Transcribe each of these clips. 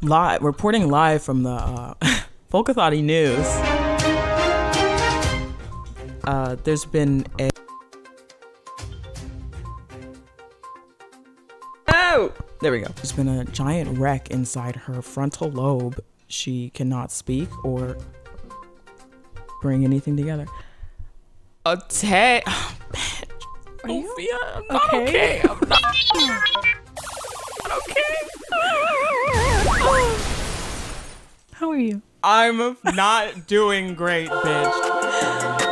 Reporting live from the Folkathati News. There's been a there we go. There's been a giant wreck inside her frontal lobe. She cannot speak or bring anything together. Sofia, I'm not okay. I'm not okay. How are you? I'm not doing great, bitch.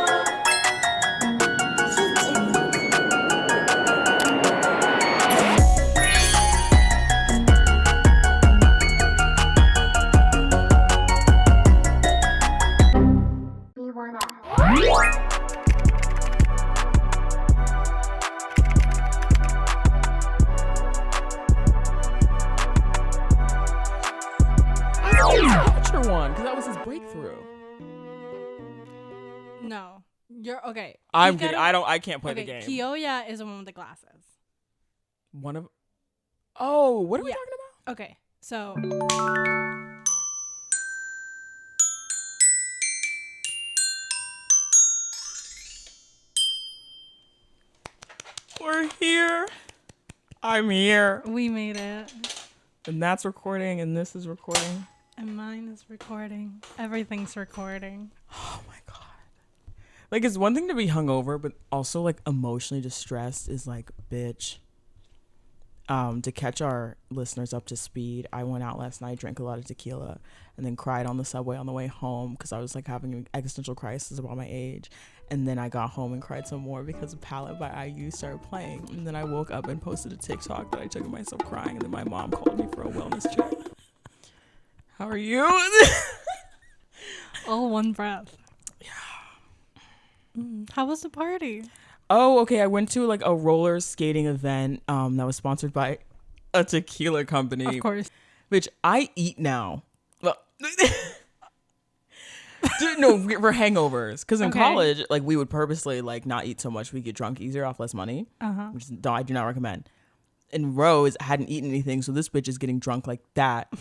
One because that was his breakthrough. No, you're okay. I'm kidding. I can't play the game. Kyoya is the one with the glasses. One of. Oh, what are we talking about? Okay, so. We're here. I'm here. We made it. And that's recording, and this is recording. And mine is recording. Everything's recording. Oh my god. Like, it's one thing to be hungover, but also like emotionally distressed is like, bitch. To catch our listeners up to speed, I went out last night, drank a lot of tequila, and then cried on the subway on the way home because I was like having an existential crisis about my age. And then I got home and cried some more because Palette by IU started playing. And then I woke up and posted a TikTok that I took of myself crying, and then my mom called me for a wellness check. How are you? All one breath. Yeah. How was the party? Oh, okay. I went to like a roller skating event that was sponsored by a tequila company. Of course. Which I eat now. Well, dude, no, for hangovers. Because in college, like we would purposely like not eat so much. We get drunk easier off less money. Which I do not recommend. And Rose hadn't eaten anything, so this bitch is getting drunk like that.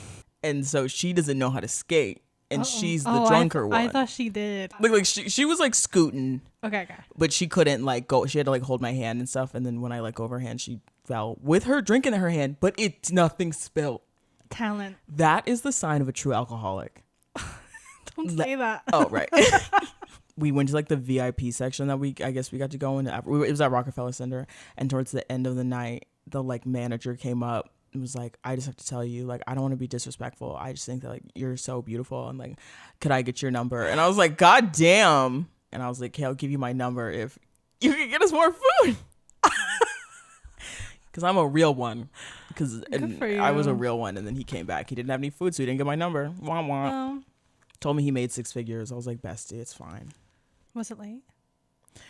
And so she doesn't know how to skate. And she's the drunker one. I thought she did. Like she was like scooting. Okay. But she couldn't like go. She had to like hold my hand and stuff. And then when I let go of her hand, she fell with her drink in her hand. But nothing spilled. Talent. That is the sign of a true alcoholic. Don't say that. Oh, right. We went to like the VIP section that I guess we got to go in. It was at Rockefeller Center. And towards the end of the night, the like manager came up. It was like, I just have to tell you, like, I don't want to be disrespectful. I just think that like you're so beautiful, and like, could I get your number? And I was like, God damn. And I was like, okay, I'll give you my number if you can get us more food. Because I'm a real one. Because I was a real one, and then he came back. He didn't have any food, so he didn't get my number. Wah wah. Oh. Told me he made 6 figures. I was like, bestie, it's fine. Was it late?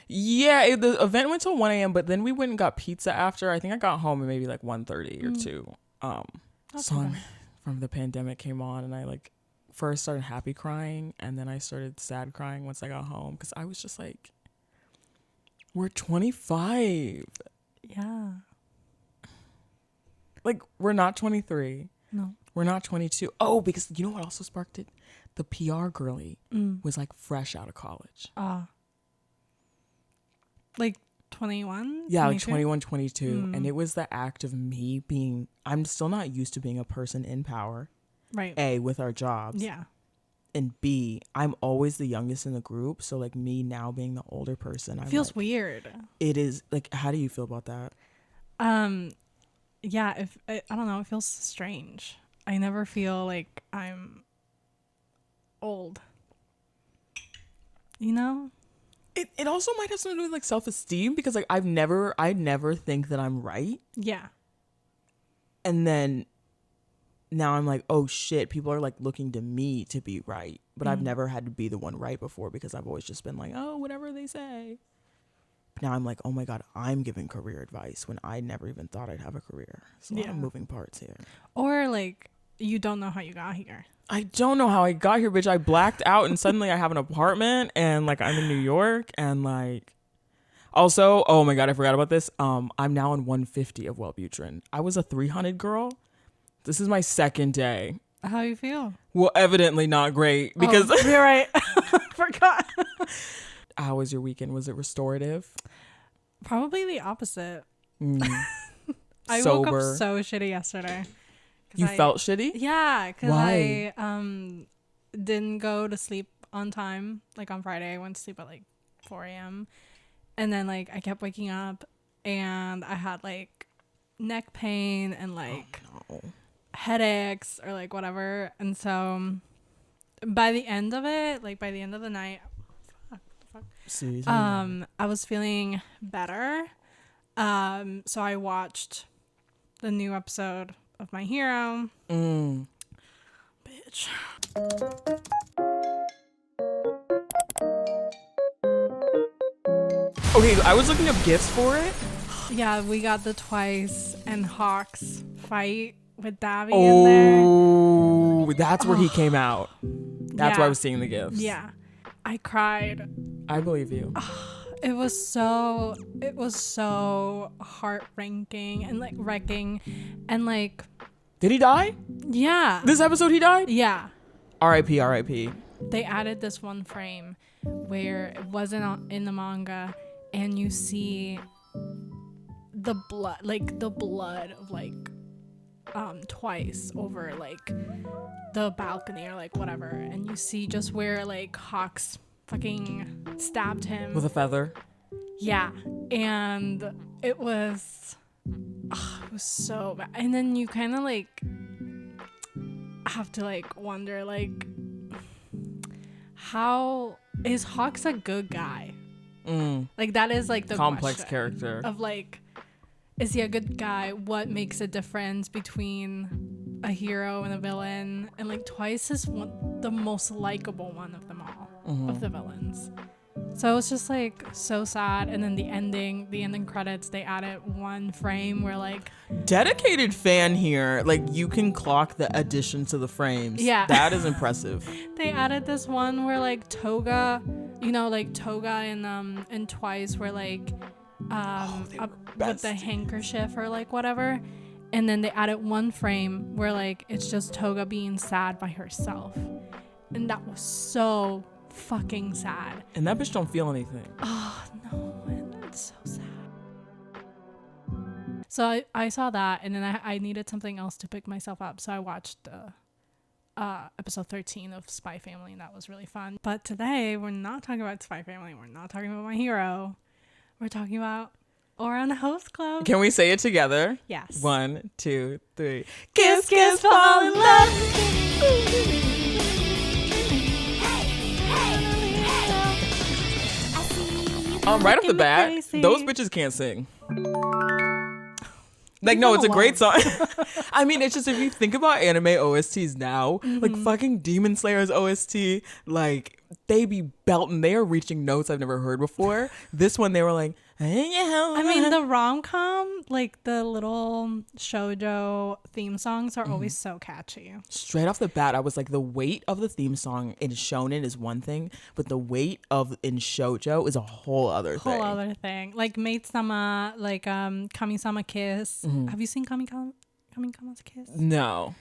Yeah, the event went till 1 a.m., but then we went and got pizza after. I think I got home at maybe like 1:30 or 2. Song from the pandemic came on, and I like first started happy crying, and then I started sad crying once I got home because I was just like, we're 25. Yeah. Like, we're not 23. No. We're not 22. Oh, because you know what also sparked it? The PR girly was like fresh out of college. Like 21? Yeah, 22? like 21, 22. And it was the act of me being, I'm still not used to being a person in power. Right. A, with our jobs. Yeah. And B, I'm always the youngest in the group. So like me now being the older person. Feels weird. It is. Like, how do you feel about that? Yeah, I don't know. It feels strange. I never feel like I'm old. You know? It also might have something to do with like self-esteem because like I never think that I'm right. Yeah. And then now I'm like, oh shit, people are like looking to me to be right. But I've never had to be the one right before because I've always just been like, oh, whatever they say. But now I'm like, oh my God, I'm giving career advice when I never even thought I'd have a career. So a lot of moving parts here. Or like you don't know how you got here. I don't know how I got here, bitch. I blacked out and suddenly I have an apartment and like I'm in New York and like also, oh my God, I forgot about this. I'm now on 150 of Wellbutrin. I was a 300 girl. This is my second day How you feel? Well, evidently not great because you're right. Forgot. how was your weekend? Was it restorative? Probably the opposite. I Sober. woke up so shitty yesterday. You felt shitty? Yeah, because Why? I didn't go to sleep on time. Like on Friday, I went to sleep at like 4 a.m. And then like I kept waking up and I had like neck pain and like headaches or like whatever. And so by the end of it, like by the end of the night, I was feeling better. So I watched the new episode of My Hero. Bitch. Okay, I was looking up gifts for it. Yeah, we got the Twice and Hawks fight with Davi in there. Oh, that's where he came out. That's why I was seeing the gifts. Yeah. I cried. I believe you. It was so heart-wrenching and like wrecking and like. Did he die? Yeah. This episode he died? Yeah. R.I.P. R.I.P. They added this one frame where it wasn't in the manga and you see the blood of like Twice over like the balcony or like whatever, and you see just where like Hawks fucking stabbed him With a feather. Yeah, and it was so bad. And then you kind of like have to like wonder like, how is Hawks a good guy? Like that is like the complex question character of like, is he a good guy? What makes a difference between a hero and a villain? And like Twice is the most likable one of them all, of the villains. So it's just like so sad. And then the ending credits, they added one frame where like dedicated fan here. Like you can clock the addition to the frames. Yeah. That is impressive. they added this one where like Toga, you know, like Toga and Twice were like with the handkerchief or like whatever. And then they added one frame where like it's just Toga being sad by herself. And that was so fucking sad. And that bitch don't feel anything. Oh no, and that's so sad. So I saw that, and then I needed something else to pick myself up, so I watched episode 13 of Spy Family, and that was really fun. But today we're not talking about Spy Family, we're not talking about My Hero, we're talking about Ouran Host Club. Can we say it together? Yes. 1, 2, 3. Kiss, kiss, fall in love. Right off the bat, crazy. those bitches can't sing. Like, no, it's a great song. I mean, it's just, if you think about anime OSTs now, like fucking Demon Slayer's OST, like they be belting. They are reaching notes I've never heard before. This one, they were like, I mean, the rom-com, like the little shoujo theme songs are always so catchy. Straight off the bat, I was like, the weight of the theme song in shonen is one thing, but the weight of in shoujo is a whole other thing. Like Maid-sama, like Kami-sama Kiss. Have you seen Kami-sama's Kiss? No.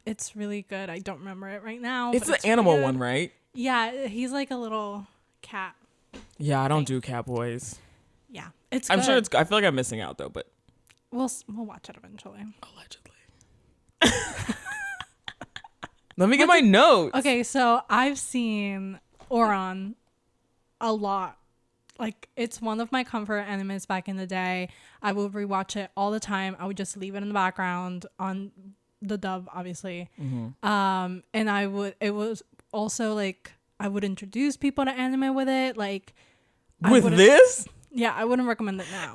It's really good. I don't remember it right now. It's but the animal really one, right? Yeah, he's like a little cat. Yeah, I don't do cat boys. Yeah, it's. I'm good. sure it's. I feel like I'm missing out though, but we'll watch it eventually. Allegedly. Let me get my notes. Okay, so I've seen Ouran a lot. Like, it's one of my comfort animes back in the day. I would rewatch it all the time. I would just leave it in the background on the dub, obviously. And it was also like I would introduce people to anime with it. Like, with this. Yeah, I wouldn't recommend it now.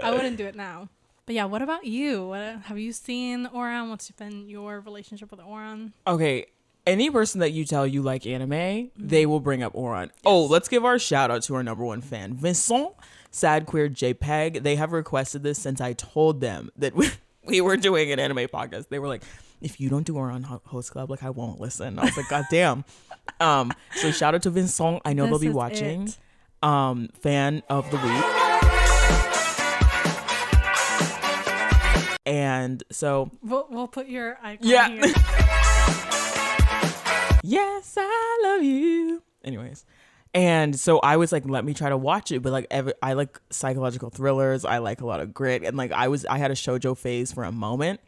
I wouldn't do it now. But yeah, what about you? Have you seen Ouran? What's been your relationship with Ouran? Okay, any person that you tell you like anime, they will bring up Ouran. Yes. Oh, let's give our shout out to our number one fan, Vincent, Sad Queer JPEG. They have requested this since I told them that we were doing an anime podcast. They were like, if you don't do Ouran Host Club, like I won't listen. I was like, God damn. So shout out to Vincent. I know they'll be watching. Fan of the week. And so we'll put your icon here. Yes, I love you. Anyways. And so I was like, let me try to watch it. But like, I like psychological thrillers. I like a lot of grit. And like, I had a shoujo phase for a moment.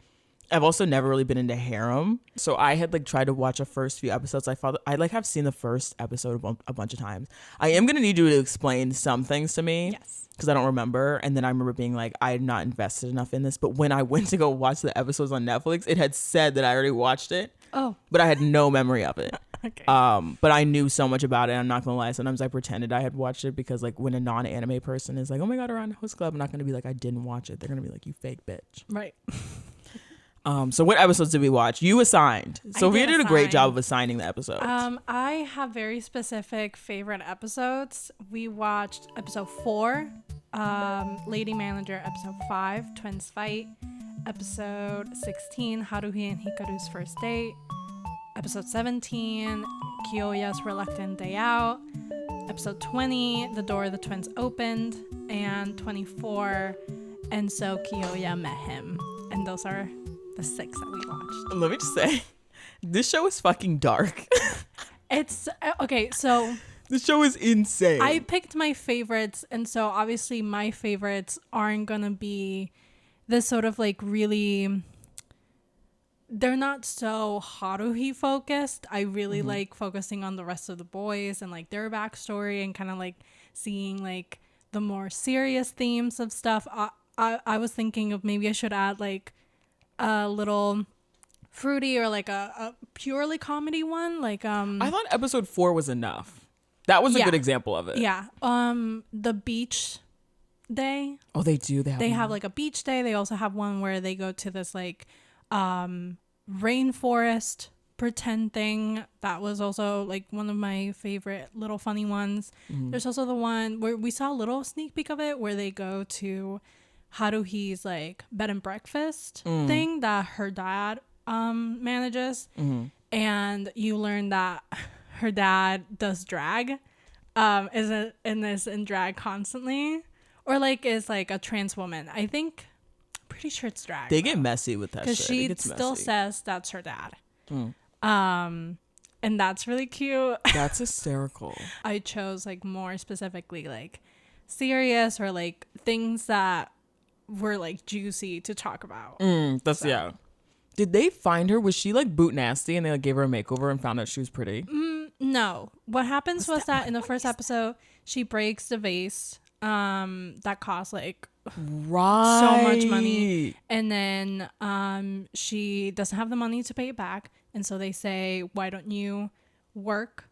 I've also never really been into harem. So I had like tried to watch the first few episodes. I like have seen the first episode a bunch of times. I am going to need you to explain some things to me. Yes. Because I don't remember. And then I remember being like, I'm not invested enough in this. But when I went to go watch the episodes on Netflix, it had said that I already watched it. Oh. But I had no memory of it. Okay. But I knew so much about it. I'm not gonna lie. Sometimes I pretended I had watched it because like when a non-anime person is like, "Oh my god, Ouran Host Club," I'm not gonna be like, "I didn't watch it." They're gonna be like, "You fake bitch." Right. So what episodes did we watch? You assigned. Sophia did a great job of assigning the episodes. I have very specific favorite episodes. We watched episode 4, Lady Manager, episode 5, Twins Fight, episode 16, Haruhi and Hikaru's First Date, episode 17, Kyoya's Reluctant Day Out, episode 20, The Door of the Twins Opened, and 24, And So Kyoya Met Him. And those are the 6 that we watched. Let me just say, this show is fucking dark. It's okay, so this show is insane. I picked my favorites, and so obviously my favorites aren't gonna be this sort of like really, they're not so Haruhi focused. I really like focusing on the rest of the boys and like their backstory and kind of like seeing like the more serious themes of stuff. I was thinking of maybe I should add like a little fruity or like a purely comedy one. Like I thought episode 4 was enough. That was a good example of it. Yeah. The beach day. Oh, they do. They have like a beach day. They also have one where they go to this like rainforest pretend thing. That was also like one of my favorite little funny ones. There's also the one where we saw a little sneak peek of it where they go to Haruhi's like bed and breakfast thing that her dad manages, and you learn that her dad does drag, is in drag constantly, or like is like a trans woman. I think, pretty sure it's drag. They get messy with that shit. Because she still says that's her dad. And that's really cute. That's hysterical. I chose like more specifically like serious or like things that were like juicy to talk about. Yeah. Did they find her? Was she like boot nasty and they like gave her a makeover and found out she was pretty? No. What happens was that in the first episode, she breaks the vase that cost like so much money. And then she doesn't have the money to pay it back. And so they say, why don't you work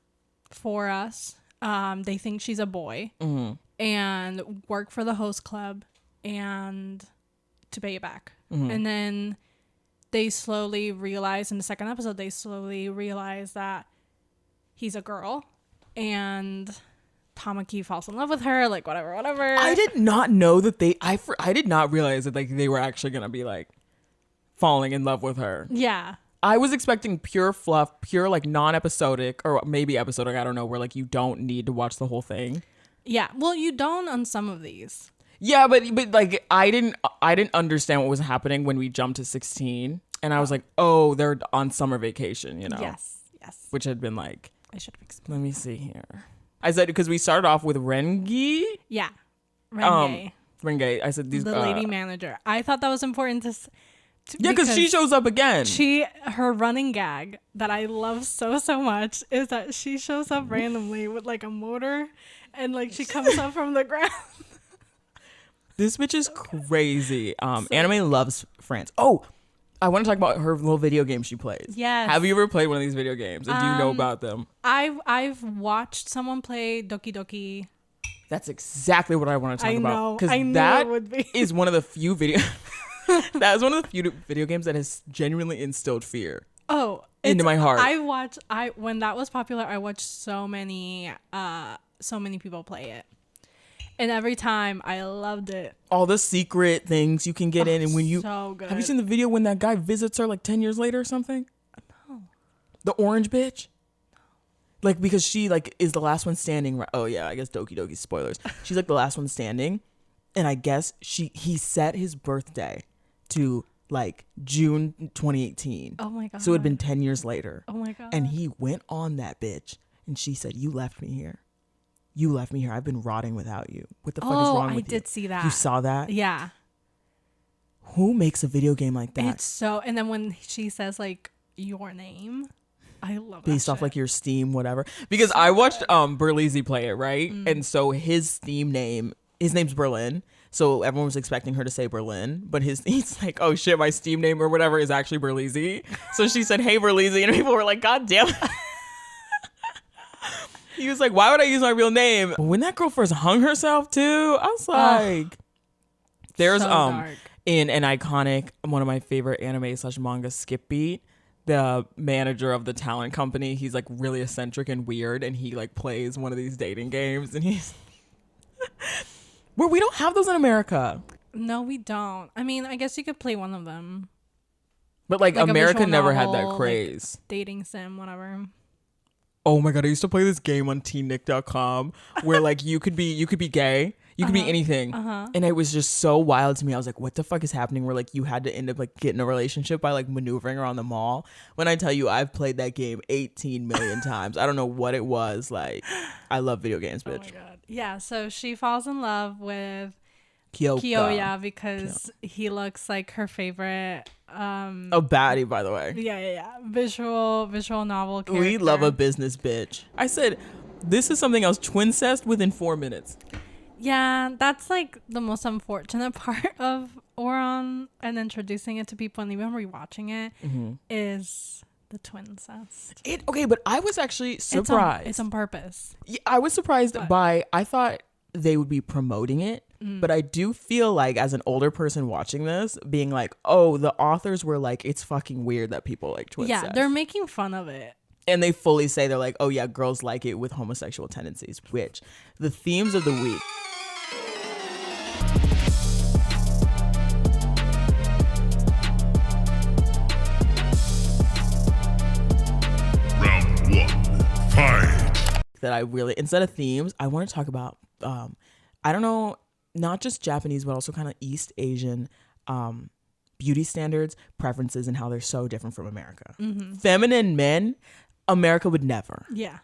for us? They think she's a boy and work for the host club and to pay it back. And then they slowly realize in the second episode, that he's a girl and Tamaki falls in love with her, like whatever. I did not know that I did not realize that like they were actually going to be like falling in love with her. Yeah. I was expecting pure fluff, pure like non-episodic or maybe episodic, I don't know, where like you don't need to watch the whole thing. Yeah. Well, you don't on some of these. Yeah, but like I didn't understand what was happening when we jumped to 16 and I was like, "Oh, they're on summer vacation, you know." Yes. Which had been like, I should have explained. let me see here. I said because we started off with Rengi. Yeah. Renge. Renge. I said these the lady manager. I thought that was important to yeah, because she shows up again. Her running gag that I love so much is that she shows up randomly with like a motor and like she comes up from the ground. This bitch is crazy. Anime loves France. Oh, I want to talk about her little video game she plays. Yes. Have you ever played one of these video games? And do you know about them? I've watched someone play Doki Doki. That's exactly what I want to talk about. Because that would be. Is one of the few video. That is one of the few video games that has genuinely instilled fear. Oh, into my heart. When that was popular, I watched so many people play it. And every time I loved it. All the secret things you can get in. And when you so good. Have you seen the video when that guy visits her like 10 years later or something? No. The orange bitch? Like, because she like is the last one standing. Oh yeah, I guess Doki Doki spoilers. She's like the last one standing. And I guess he set his birthday to like June 2018. Oh my god. So it had been 10 years later. Oh my god. And he went on that bitch and she said, "You left me here. You left me here. I've been rotting without you. What the fuck is wrong with you?" I did see that. You saw that? Yeah. Who makes a video game like that? It's so, and then when she says like your name, I love Based that off shit. like your Steam, whatever. Because I watched Berlizzi play it, right? And so his Steam name, his name's Berlin. So everyone was expecting her to say Berlin, but he's like, "Oh shit, my Steam name or whatever is actually Berlizzi." So she said, "Hey Berlizzi," and people were like, "God damn it." He was like, "Why would I use my real name?" When that girl first hung herself too, I was like, there's so dark. in an iconic, one of my favorite anime / manga, Skip Beat, the manager of the talent company, he's like really eccentric and weird, and he like plays one of these dating games, and he's where we don't have those in America. No, we don't. I mean, I guess you could play one of them. But like Like a America visual never had novel, that like, craze. Dating sim, whatever. Oh my god, I used to play this game on teennick.com where like you could be gay, you could be anything. And it was just so wild to me. I was like, what the fuck is happening? Where like you had to end up like getting a relationship by like maneuvering around the mall. When I tell you I've played that game 18 million times. I don't know what it was. Like, I love video games, bitch. Oh my god. Yeah, so she falls in love with Kyoya. Kyoya because he looks like her favorite A baddie, by the way. yeah. Visual novel character. We love a business bitch. I said, this is something else. Twincest within 4 minutes. Yeah, that's like the most unfortunate part of Ouran and introducing it to people and even rewatching it is the twincest. Okay, but I was actually surprised. It's on purpose. Yeah, I was surprised I thought they would be promoting it, but I do feel like as an older person watching this, being like, oh, the authors were like, it's fucking weird that people like twincest. Yeah, they're making fun of it. And they fully say, they're like, oh yeah, girls like it with homosexual tendencies, which the themes of the week. Round one, fight. That I really, instead of themes, I want to talk about, I don't know, not just Japanese, but also kind of East Asian beauty standards, preferences, and how they're so different from America. Feminine men, America would never. Yeah.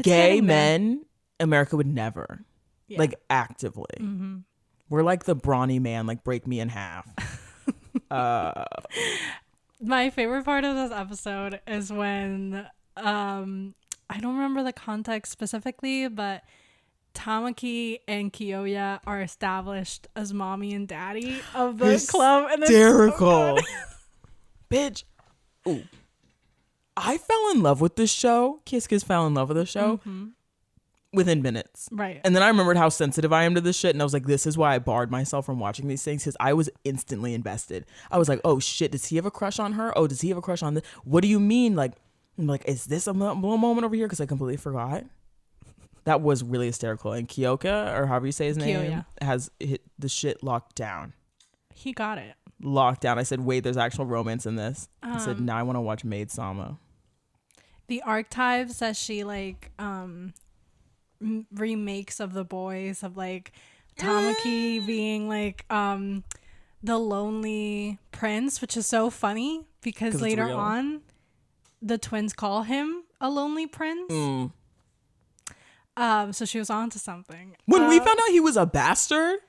Gay men, America would never. Yeah. Like, actively. We're like the brawny man, like, break me in half. My favorite part of this episode is when I don't remember the context specifically, but Tamaki and Kyoya are established as mommy and daddy of the club, and it's hysterical. Bitch. Ooh. I fell in love with this show. Kiss Kiss fell in love with this show within minutes. Right. And then I remembered how sensitive I am to this shit. And I was like, this is why I barred myself from watching these things, because I was instantly invested. I was like, oh shit, does he have a crush on her? Oh, does he have a crush on this? What do you mean? Like, I'm like, is this a moment over here? Because I completely forgot. That was really hysterical. And Kyoka, or however you say his name, has hit the shit locked down. He got it. Locked down. I said, wait, there's actual romance in this. I said, now I want to watch Maid Sama. The archetypes that she like remakes of the boys, of like Tamaki being like the lonely prince, which is so funny because later on the twins call him a lonely prince. So she was onto something. When we found out he was a bastard,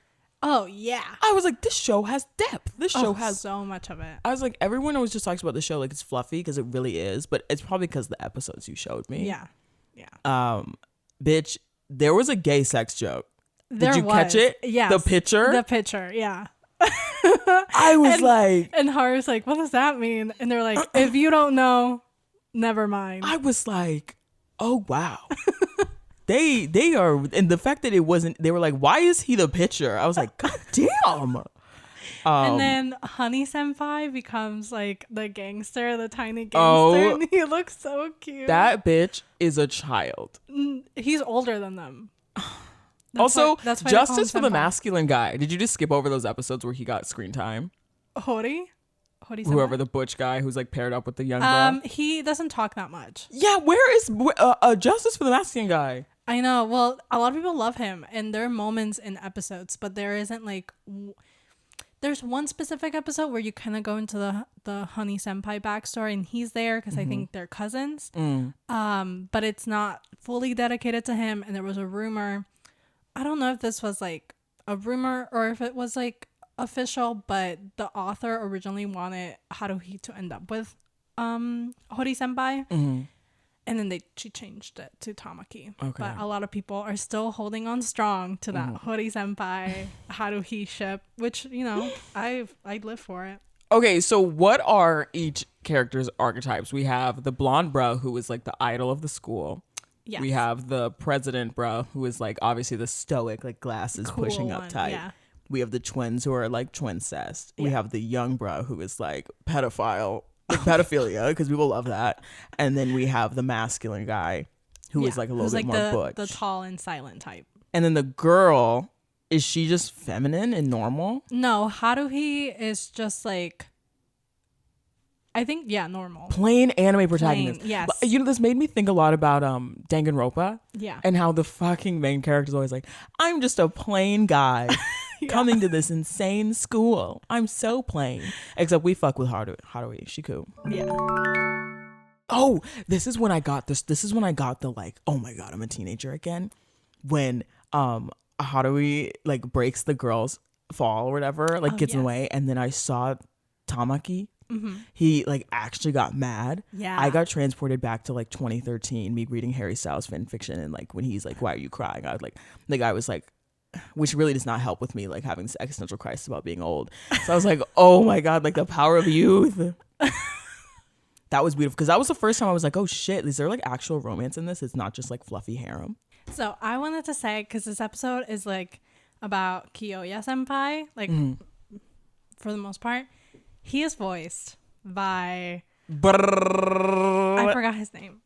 oh yeah, I was like, this show has depth. This show has so much of it. I was like, everyone always just talks about the show like it's fluffy, because it really is, but it's probably because the episodes you showed me. Yeah. Bitch, there was a gay sex joke. Did you catch it? Yes. The picture? Yeah. I was like, and Haru's like, what does that mean? And they're like, if you don't know, never mind. I was like, oh wow. They are, and the fact that it wasn't, they were like, why is he the picture? I was like, god damn. And then Honey Senpai becomes like the gangster, the tiny gangster, and he looks so cute. That bitch is a child. He's older than them. That's why justice for the senpai. masculine guy. Did you just skip over those episodes where he got screen time? Hori Whoever the butch guy who's like paired up with the young girl. He doesn't talk that much. Yeah, where is justice for the masculine guy? I know. Well, a lot of people love him, and there are moments in episodes, but there isn't like there's one specific episode where you kind of go into the honey senpai backstory, and he's there because I think they're cousins. But it's not fully dedicated to him. And there was a rumor. I don't know if this was like a rumor or if it was like official, but the author originally wanted Haruhi to end up with Hori senpai. And then she changed it to Tamaki. Okay. But a lot of people are still holding on strong to that Hori senpai Haruhi ship, which, you know, I'd live for it. Okay, so what are each character's archetypes? We have the blonde bro, who is like the idol of the school. Yes. We have the president bro, who is like obviously the stoic, like glasses cool pushing up tight. Yeah. We have the twins who are like twincest. Yeah. We have the young bro, who is like pedophile. Like pedophilia, because people love that. And then we have the masculine guy who is like a little bit more butch. The tall and silent type. And then the girl, is she just feminine and normal? No, Haruhi is just like, I think, normal. Plain anime protagonist. Yes. You know, this made me think a lot about Danganronpa. Yeah. And how the fucking main character is always like, I'm just a plain guy. Coming to this insane school. I'm so plain. Except we fuck with Haruhi. She cool. Yeah. Oh, this is when I got this. This is when I got the like, oh my God, I'm a teenager again. When Haruhi like breaks the girl's fall or whatever, like gets in the way. And then I saw Tamaki. He like actually got mad. Yeah. I got transported back to like 2013, me reading Harry Styles fan fiction. And like when he's like, why are you crying? I was like, the guy was like, which really does not help with me like having this existential crisis about being old. So I was like, oh my God, like the power of youth. That was beautiful, because that was the first time I was like, oh shit, is there like actual romance in this? It's not just like fluffy harem. So I wanted to say, because this episode is like about Kyoya senpai, like for the most part, he is voiced by I forgot his name.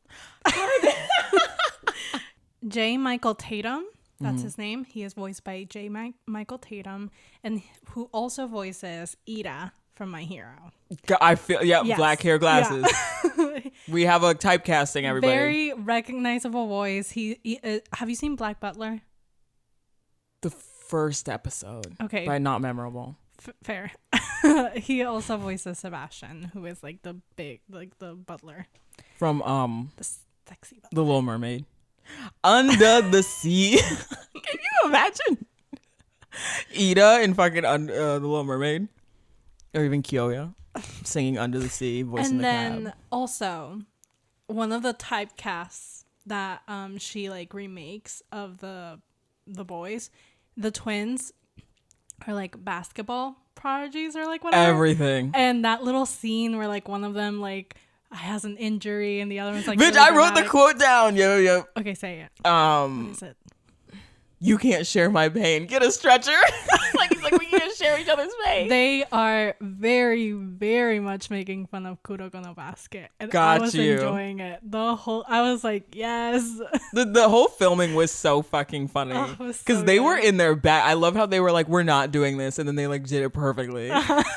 J. Michael Tatum. That's his name. He is voiced by J. Michael Tatum, and who also voices Ida from My Hero. I feel, yes. Black hair, glasses. Yeah. We have a typecasting, everybody. Very recognizable voice. He have you seen Black Butler? The first episode. Okay. But not memorable. Fair. He also voices Sebastian, who is like the butler. From the sexy butler. The Little Mermaid. Under the Sea. Can you imagine Ida in fucking The Little Mermaid, or even Kyoya singing Under the Sea, voicing the cab? And then also one of the typecasts that she like remakes of the boys, the twins are like basketball prodigies or like whatever. Everything. And that little scene where like one of them like has an injury and the other one's like, bitch, really I wrote the quote down. Yo. Okay, say it. What is it? You can't share my pain. Get a stretcher. He's like, we can't share each other's pain. They are very, very much making fun of Kuroko no Basket. And I was enjoying it. I was like, yes. The whole filming was so fucking funny. Because they were in their bag. I love how they were like, we're not doing this. And then they like did it perfectly.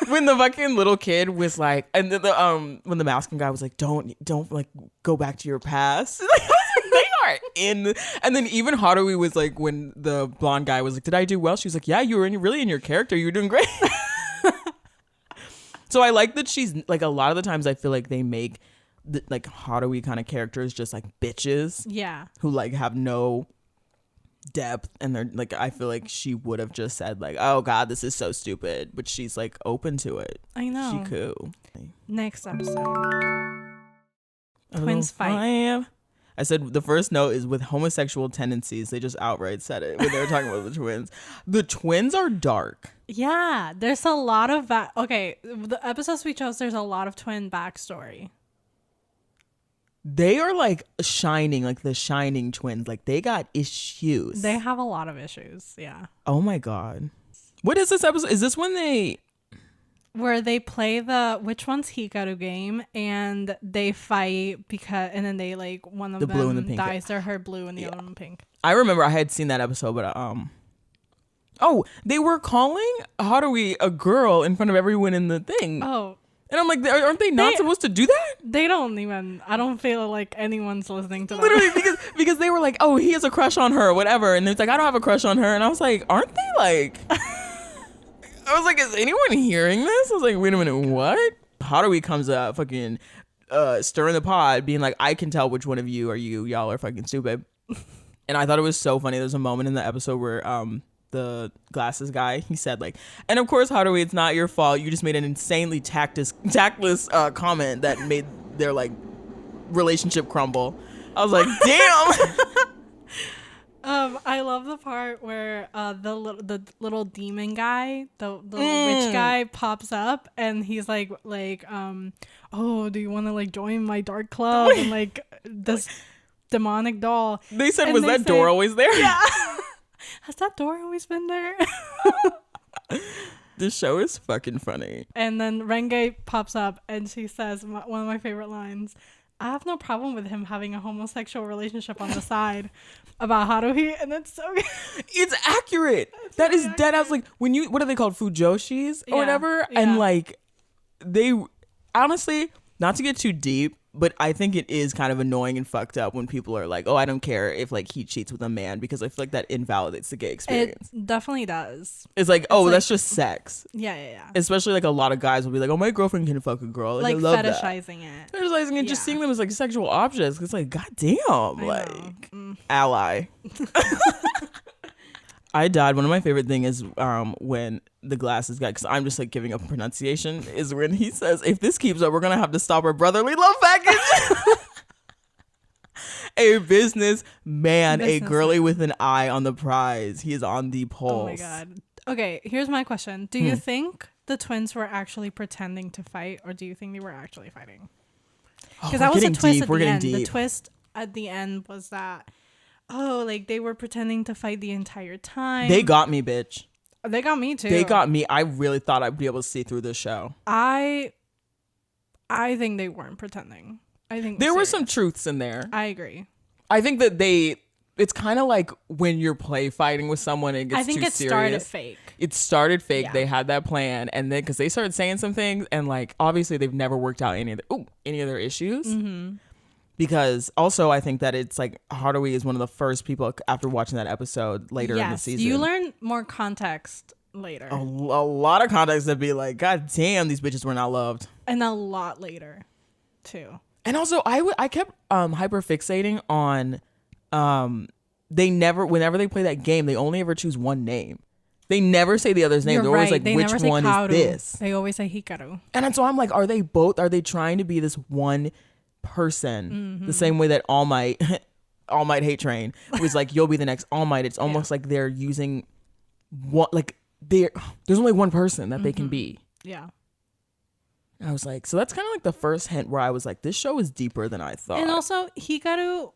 When the fucking little kid was like, and when the masculine guy was like, don't like go back to your past. And then even Haruhi was like, when the blonde guy was like, did I do well? She was like, yeah, you were really in your character. You were doing great. So I like that she's like, a lot of the times I feel like they make like Haruhi kind of characters just like bitches. Yeah. Who like have no depth, and they're like, I feel like she would have just said like, oh God, this is so stupid, but she's like open to it. I know. She cool. Next episode. Twins fight. I said the first note is with homosexual tendencies. They just outright said it when they were talking about the twins. The twins are dark. Yeah, there's a lot of that. Okay, the episodes we chose, there's a lot of twin backstory. They are like shining, like the shining twins. Like they got issues. They have a lot of issues. Yeah. Oh my God. What is this episode? Is this when where they play which one's Hikaru game, and they fight and then they like one of them blue and the pink dyes their hair blue and the other one pink. I remember I had seen that episode, but they were calling Haruhi a girl in front of everyone in the thing. Oh. And I'm like, aren't they not supposed to do that? They don't even. I don't feel like anyone's listening to that. Literally, because they were like, oh, he has a crush on her or whatever, and it's like, I don't have a crush on her, and I was like, aren't they like? I was like, is anyone hearing this? I was like, wait a minute, what? Haruhi comes up fucking stirring the pot, being like, I can tell which one of you are you. Y'all are fucking stupid. And I thought it was so funny. There's a moment in the episode where the glasses guy, he said like, and of course, Haruhi, it's not your fault. You just made an insanely tactless comment that made their like relationship crumble. I was like, damn. I love the part where the little demon guy, the little witch guy, pops up and he's like, oh, do you want to like join my dark club? And like this demonic doll. They said, was that door always there? Yeah. Has that door always been there? This show is fucking funny. And then Renge pops up and she says one of my favorite lines. I have no problem with him having a homosexual relationship on the side about Haruhi, and it's so good. It's accurate. That is dead. I was like, when you, what are they called, fujoshis or whatever, and like they honestly, not to get too deep, but I think it is kind of annoying and fucked up when people are like, oh, I don't care if like he cheats with a man, because I feel like that invalidates the gay experience. It definitely does. It's like, oh, that's just sex. Yeah. Especially like a lot of guys will be like, oh, my girlfriend can fuck a girl. Like I love fetishizing that. Fetishizing it, just seeing them as like sexual objects. It's like, goddamn, like ally. I died. One of my favorite things is when the glasses guy, because I'm just like giving up pronunciation, is when he says, if this keeps up, we're going to have to stop our brotherly love package. A business man, a girly with an eye on the prize. He is on the pulse. Oh my God. Okay, here's my question. Do you think the twins were actually pretending to fight, or do you think they were actually fighting? Because that was a twist at the end. The twist at the end was that, oh, like they were pretending to fight the entire time. They got me, bitch. They got me too. They got me. I really thought I'd be able to see through this show. I think they weren't pretending. I think there were some truths in there. I agree. I think that it's kind of like when you're play fighting with someone and it gets too serious. I think it started fake. It started fake. Yeah. They had that plan, and then because they started saying some things, and like obviously they've never worked out any of their issues. Mm-hmm. Because also I think that it's like Haruhi is one of the first people after watching that episode later in the season. You learn more context later. A lot of context to be like, God damn, these bitches were not loved. And a lot later, too. And also I kept hyper fixating on whenever they play that game, they only ever choose one name. They never say the other's name. You're They're always right. like, which one Kaoru. is this? They always say Hikaru. And so I'm like, are they trying to be this one person, the same way that All Might Hate Train was like, you'll be the next All Might. It's almost like they're using what, like there's only one person that they can be. Yeah. I was like, so that's kind of like the first hint where I was like, this show is deeper than I thought. And also Hikaru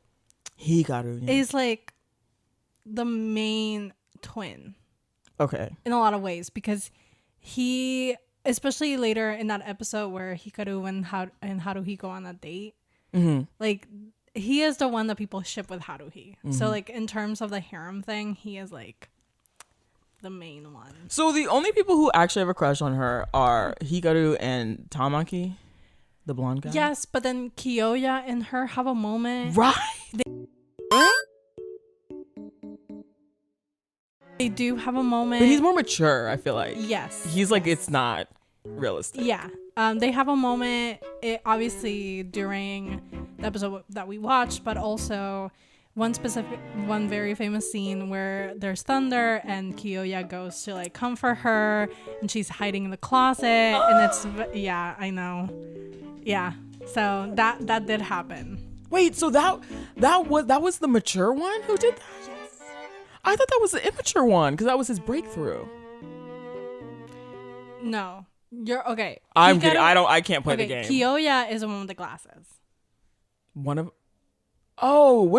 is like the main twin. Okay. In a lot of ways, because he, especially later in that episode where Hikaru and Haruhi go on a date, like he is the one that people ship with Haruhi. So like in terms of the harem thing, he is like the main one. So the only people who actually have a crush on her are Hikaru and Tamaki, the blonde guy. Yes, but then Kyoya and her have a moment. Right. They do have a moment. But he's more mature, I feel like. Yes. He's like, it's not realistic. Yeah. They have a moment, obviously, during the episode that we watched, but also one very famous scene where there's thunder and Kyoya goes to like comfort her and she's hiding in the closet. And it's, yeah, I know. Yeah. So that did happen. Wait, so that was the mature one who did that? Yes. I thought that was the immature one because that was his breakthrough. No. You're okay. I'm kidding. I can't play the game. Kyoya is the one with the glasses. What are we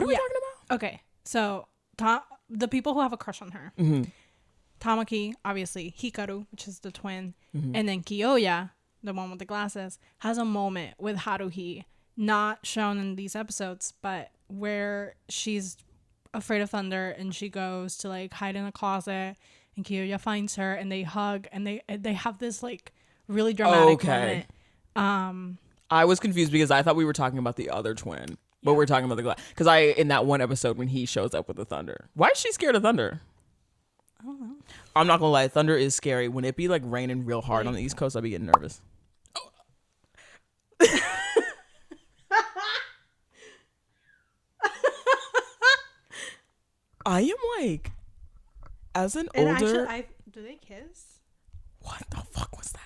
talking about? Okay. So the people who have a crush on her. Tamaki, obviously, Hikaru, which is the twin, and then Kyoya, the one with the glasses, has a moment with Haruhi, not shown in these episodes, but where she's afraid of thunder and she goes to like hide in a closet and Kyoya finds her and they hug and they have this like really dramatic moment. I was confused because I thought we were talking about the other twin, but we're talking about the glass. Because in that one episode when he shows up with the thunder, why is she scared of thunder? I don't know. I'm not gonna lie, thunder is scary. When it be like raining real hard on the East Coast, I'd be getting nervous. I am like, as an older. Do they kiss? What the fuck was that?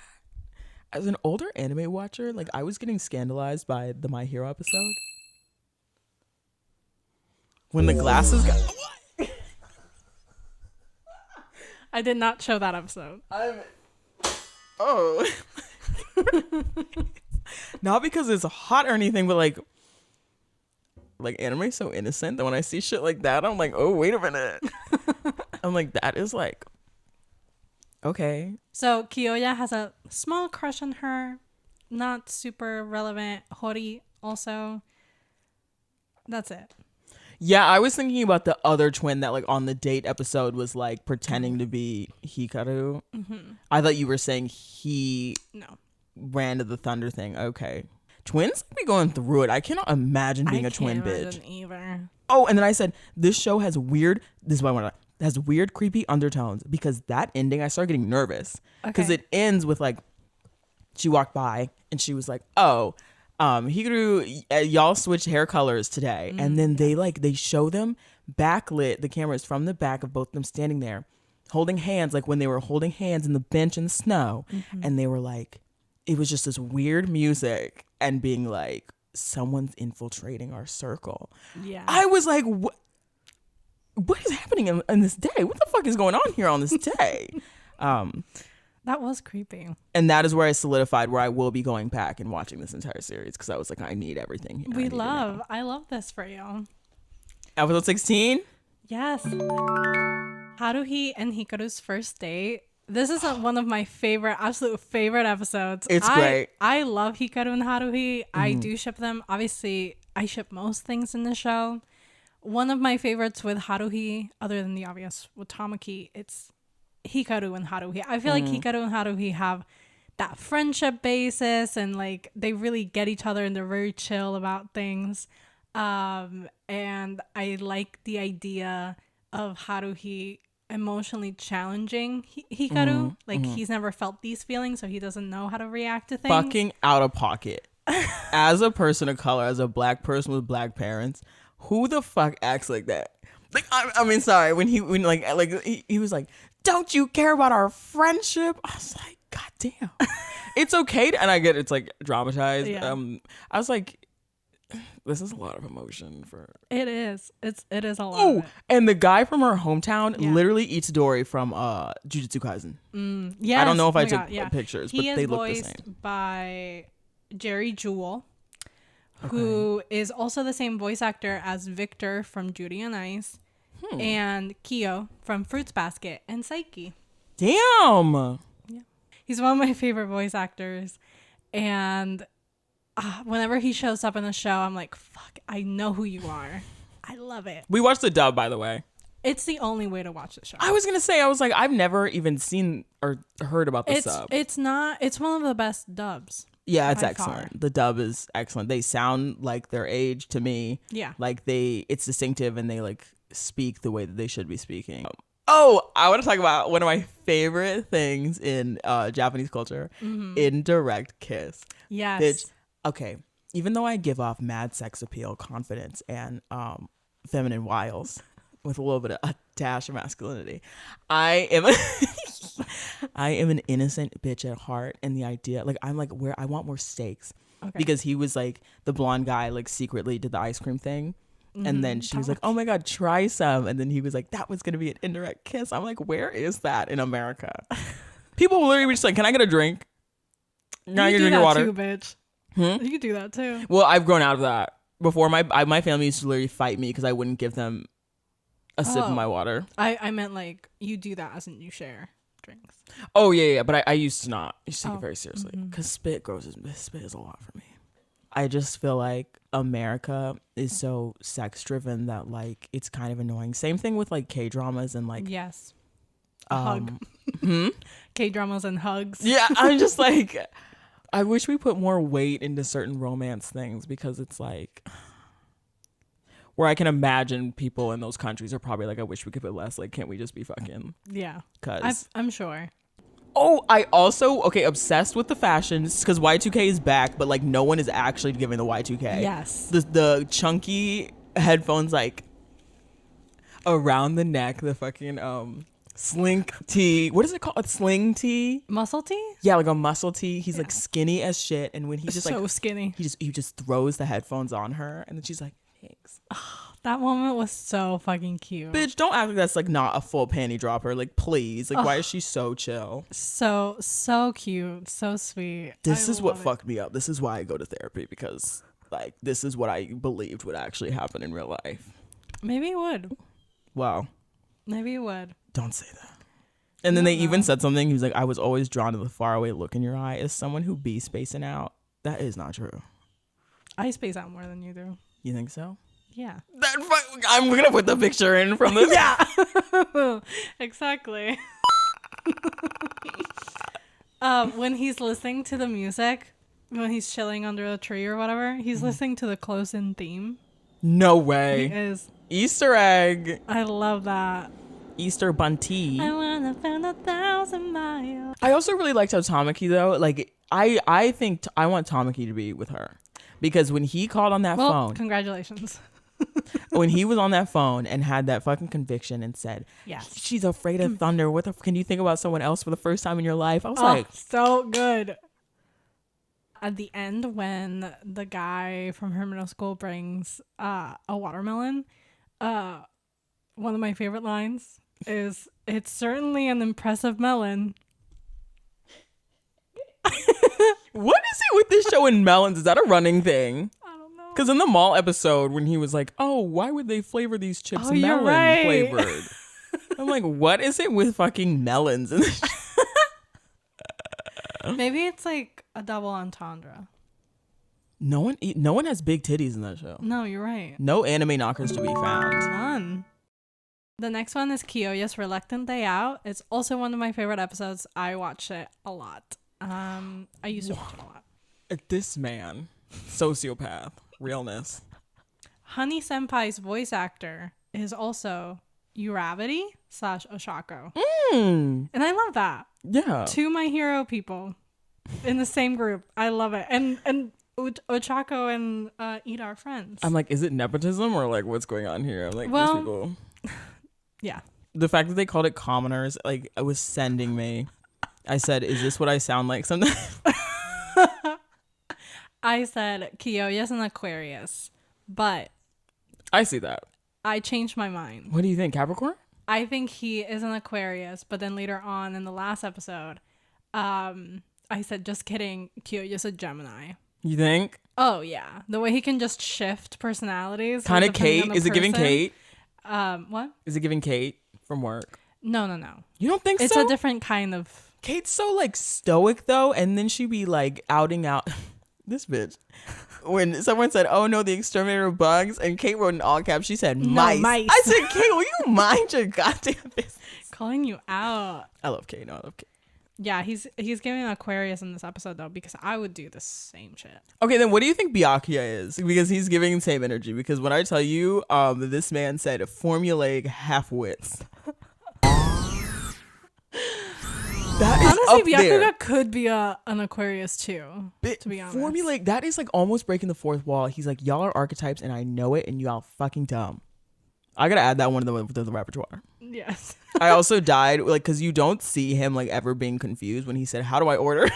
As an older anime watcher, like I was getting scandalized by the My Hero episode. When the glasses got. I did not show that episode. Oh. Not because it's hot or anything, but like anime's so innocent that when I see shit like that, I'm like, oh, wait a minute. I'm like, that is like, okay. So Kyoya has a small crush on her. Not super relevant. Hori also. That's it. Yeah, I was thinking about the other twin that like on the date episode was like pretending to be Hikaru. Mm-hmm. I thought you were saying he No. ran to the thunder thing. Okay. Twins be going through it. I cannot imagine being a twin bitch. Either. Oh, and then I said this show has weird. This is what I want to. Has weird, creepy undertones because that ending, I started getting nervous because it ends with like she walked by and she was like, "Oh, Hikaru, y'all switched hair colors today," and then they show them backlit. The cameras from the back of both of them standing there, holding hands, like when they were holding hands in the bench in the snow, and they were like, it was just this weird music and being like, someone's infiltrating our circle. Yeah. I was like, what is happening in this day? What the fuck is going on here on this day? That was creepy. And that is where I solidified where I will be going back and watching this entire series because I was like, I need everything here. I love this for you. Episode 16? Yes. Haruhi and Hikaru's first date. This is one of my absolute favorite episodes. It's great. I love Hikaru and Haruhi. I do ship them. Obviously, I ship most things in the show. One of my favorites with Haruhi, other than the obvious with Tamaki, it's Hikaru and Haruhi. I feel like Hikaru and Haruhi have that friendship basis and like they really get each other and they're very chill about things. And I like the idea of Haruhi emotionally challenging Hikaru. Like he's never felt these feelings, so he doesn't know how to react to things. Fucking out of pocket. As a person of color, as a black person with black parents, who the fuck acts like that? Like, I mean, sorry, when he was like, don't you care about our friendship? I was like, God damn. It's okay and I get it's like dramatized. Yeah. I was like, this is a lot of emotion for It is a lot. Oh, and the guy from her hometown literally eats Dory from Jujutsu Kaisen. Yes. I don't know if I took pictures, but they look the same. He is voiced by Jerry Jewell, who is also the same voice actor as Victor from Judy on Ice and Kyo from Fruits Basket and Psyche. Damn. Yeah. He's one of my favorite voice actors. And whenever he shows up in the show, I'm like, fuck, I know who you are. I love it. We watched the dub, by the way. It's the only way to watch the show. I was going to say, I was like, I've never even seen or heard about the sub. It's one of the best dubs. Yeah, it's by excellent. far. The dub is excellent. They sound like their age to me. Yeah. Like it's distinctive and they like speak the way that they should be speaking. Oh, I want to talk about one of my favorite things in Japanese culture, indirect kiss. Yes. Bitch, okay, even though I give off mad sex appeal, confidence, and feminine wiles with a little bit of a dash of masculinity, I am an innocent bitch at heart, and the idea, like, I'm like, where I want more stakes. Okay. Because he was like, the blonde guy like secretly did the ice cream thing. And then she was like, oh my God, try some. And then he was like, that was going to be an indirect kiss. I'm like, where is that in America? People will literally be just like, can I get a drink? Can I get a drink of water? Too, bitch. You could do that too. Well, I've grown out of that. Before, my family used to literally fight me because I wouldn't give them a sip of my water. I meant like you do that as in you share drinks. Oh, yeah. But I used to not. I used to take it very seriously because spit is a lot for me. I just feel like America is so sex driven that like it's kind of annoying. Same thing with like K-dramas and like yes, hug. K-dramas and hugs. Yeah, I'm just like, I wish we put more weight into certain romance things because it's like Where I can imagine people in those countries are probably like, I wish we could put less. Like, can't we just be fucking? Yeah. Cause I'm sure. Oh, I also obsessed with the fashions because Y2K is back, but like no one is actually giving the Y2K. Yes. The chunky headphones like around the neck, the fucking slink tee. What is it called? A sling tee? Muscle tee? Yeah, like a muscle tee. He's like skinny as shit, and when he's just so like skinny, he just throws the headphones on her, and then she's like, thanks. That moment was so fucking cute. Bitch, don't act like that's like not a full panty dropper. Like, please. Like, why is she so chill? So cute. So sweet. This is what fucked me up. This is why I go to therapy, because like this is what I believed would actually happen in real life. Maybe it would. Wow. Maybe it would. Don't say that. And then they even said something. He was like, I was always drawn to the faraway look in your eye. As someone who be spacing out, that is not true. I space out more than you do. You think so? Yeah. I'm going to put the picture in from this. Yeah. Exactly. When he's listening to the music, when he's chilling under a tree or whatever, he's listening to the close-in theme. No way. He is. Easter egg. I love that. Easter bunty. I wanna find 1,000 miles. I also really liked how Tamaki, though, like, I think I want Tamaki to be with her. Because when he called on that phone. Congratulations. When he was on that phone and had that fucking conviction and said, Yes. she's afraid of thunder. What the can you think about someone else for the first time in your life? I was like, so good. At the end, when the guy from her middle school brings a watermelon, one of my favorite lines is, "It's certainly an impressive melon." what is it with this show and melons? Is that a running thing? I don't know. Because in the mall episode, when he was like, oh, why would they flavor these chips melon right. flavored? I'm like, what is it with fucking melons? In this Maybe it's like a double entendre. No one has big titties in that show. No, you're right. No anime knockers to be found. None. The next one is Kyoya's Reluctant Day Out. It's also one of my favorite episodes. I watch it a lot. I used to watch it a lot. This man, sociopath, realness. Honey Senpai's voice actor is also Uravity / Oshako. And I love that. Yeah. Two My Hero people in the same group. I love it. And Ochako and Ida are friends. I'm like, is it nepotism or like what's going on here? I'm like, Well, these people. Yeah. The fact that they called it commoners, like, it was sending me. I said, is this what I sound like sometimes? I said Kyoya's an Aquarius, but I see that. I changed my mind. What do you think, Capricorn? I think he is an Aquarius, but then later on in the last episode, I said, just kidding, Kyoya's a Gemini. You think? Oh, yeah. The way he can just shift personalities. Kind of Kate? Is it giving Kate? What? Is it giving Kate from work? No. You don't think It's so? a different kind of... Kate's so like stoic though, and then she be like outing out this bitch. When someone said, "Oh no, the exterminator of bugs," and Kate wrote in all caps, she said, "Mice." mice. I said, "Kate, will you mind your goddamn business?" Calling you out. I love Kate. No, I love Kate. Yeah, he's giving Aquarius in this episode though, because I would do the same shit. Okay, then what do you think Byakuya is? Because he's giving the same energy. Because when I tell you, this man said formulaic half wits. That is Honestly, up there. Byakuya could be an Aquarius too. To be honest, Formulaic, that is like almost breaking the fourth wall. He's like, y'all are archetypes, and I know it, and y'all fucking dumb. I gotta add that one to the repertoire. Yes. I also died like because you don't see him like ever being confused when he said, "How do I order?"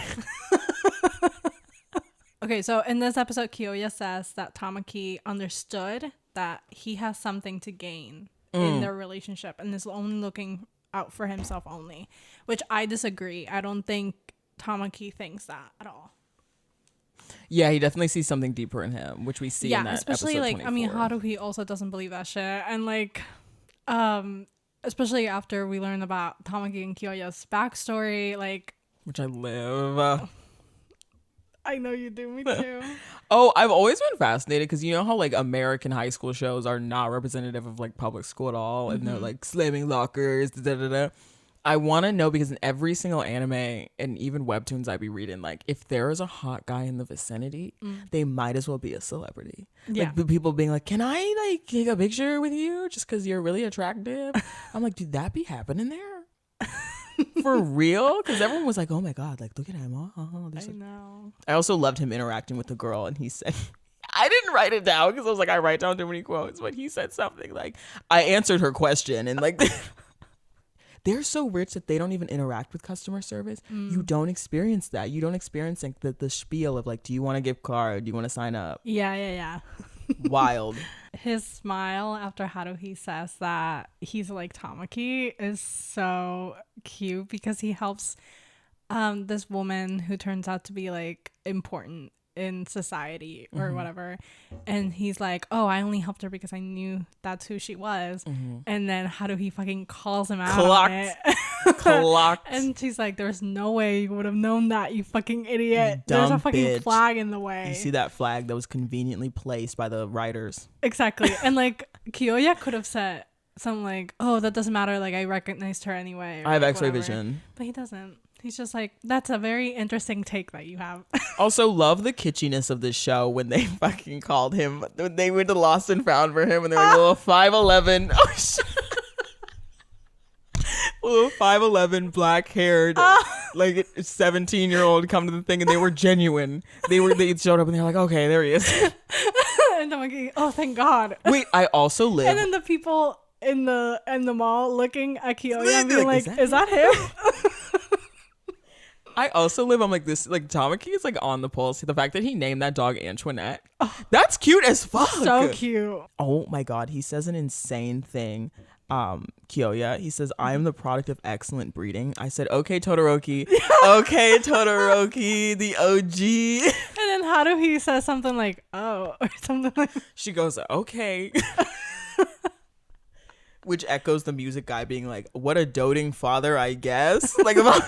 Okay, so in this episode, Kyoya says that Tamaki understood that he has something to gain in their relationship and is only looking out for himself only, which I disagree. I don't think Tamaki thinks that at all. Yeah, he definitely sees something deeper in him, which we see in that especially episode like 24. I mean, Haruhi also doesn't believe that shit, and like especially after we learn about Tamaki and Kyoya's backstory, like, which I live. I know you do, me too. Oh, I've always been fascinated because you know how like American high school shows are not representative of like public school at all, and they're like slamming lockers, da da da. I want to know because in every single anime and even webtoons I be reading, like if there is a hot guy in the vicinity, they might as well be a celebrity. Yeah. Like the people being like, "Can I like take a picture with you just because you're really attractive?" I'm like, "Dude, that be happening there for real?" Because everyone was like, "Oh my god, like look at him." I know. I also loved him interacting with the girl, and he said. I didn't write it down because I was like, I write down too many quotes, but he said something like, I answered her question, and like, they're so rich that they don't even interact with customer service. You don't experience that. You don't experience like the spiel of like, do you want a gift card? Do you want to sign up? Yeah. Wild. His smile after Haruhi says that he's like Tamaki is so cute because he helps this woman who turns out to be like important in society or whatever, and he's like, oh, I only helped her because I knew that's who she was, and then Haruhi fucking calls him out on it. Clocked. And she's like, there's no way you would have known that, you fucking idiot. You There's a dumb fucking bitch. flag in the way. You see that flag that was conveniently placed by the writers. Exactly. And like Kyoya could have said something like, oh, that doesn't matter, like I recognized her anyway, or I have like, X-ray whatever. vision. But he doesn't. He's just like, that's a very interesting take that you have. Also, love the kitschiness of this show when they fucking called him. When they went to Lost and Found for him, and they were like, little 5'11". Oh, shit. Little 5'11", black-haired, like 17-year-old come to the thing, and they were genuine. They showed up, and they're like, okay, there he is. And I'm like, oh, thank God. Wait, I also live. And then the people in the mall looking at Kyoya and They're being like, like, is that him? I also live on like this, like Tamaki is like on the pulse. The fact that he named that dog Antoinette, that's cute as fuck. So cute. Oh my god, he says an insane thing. Kyoya, he says, I am the product of excellent breeding. I said, okay, Todoroki. Okay, Todoroki, the OG. And then Haruhi says something like, oh, or something like She goes, okay. Which echoes the music guy being like, what a doting father, I guess. Like about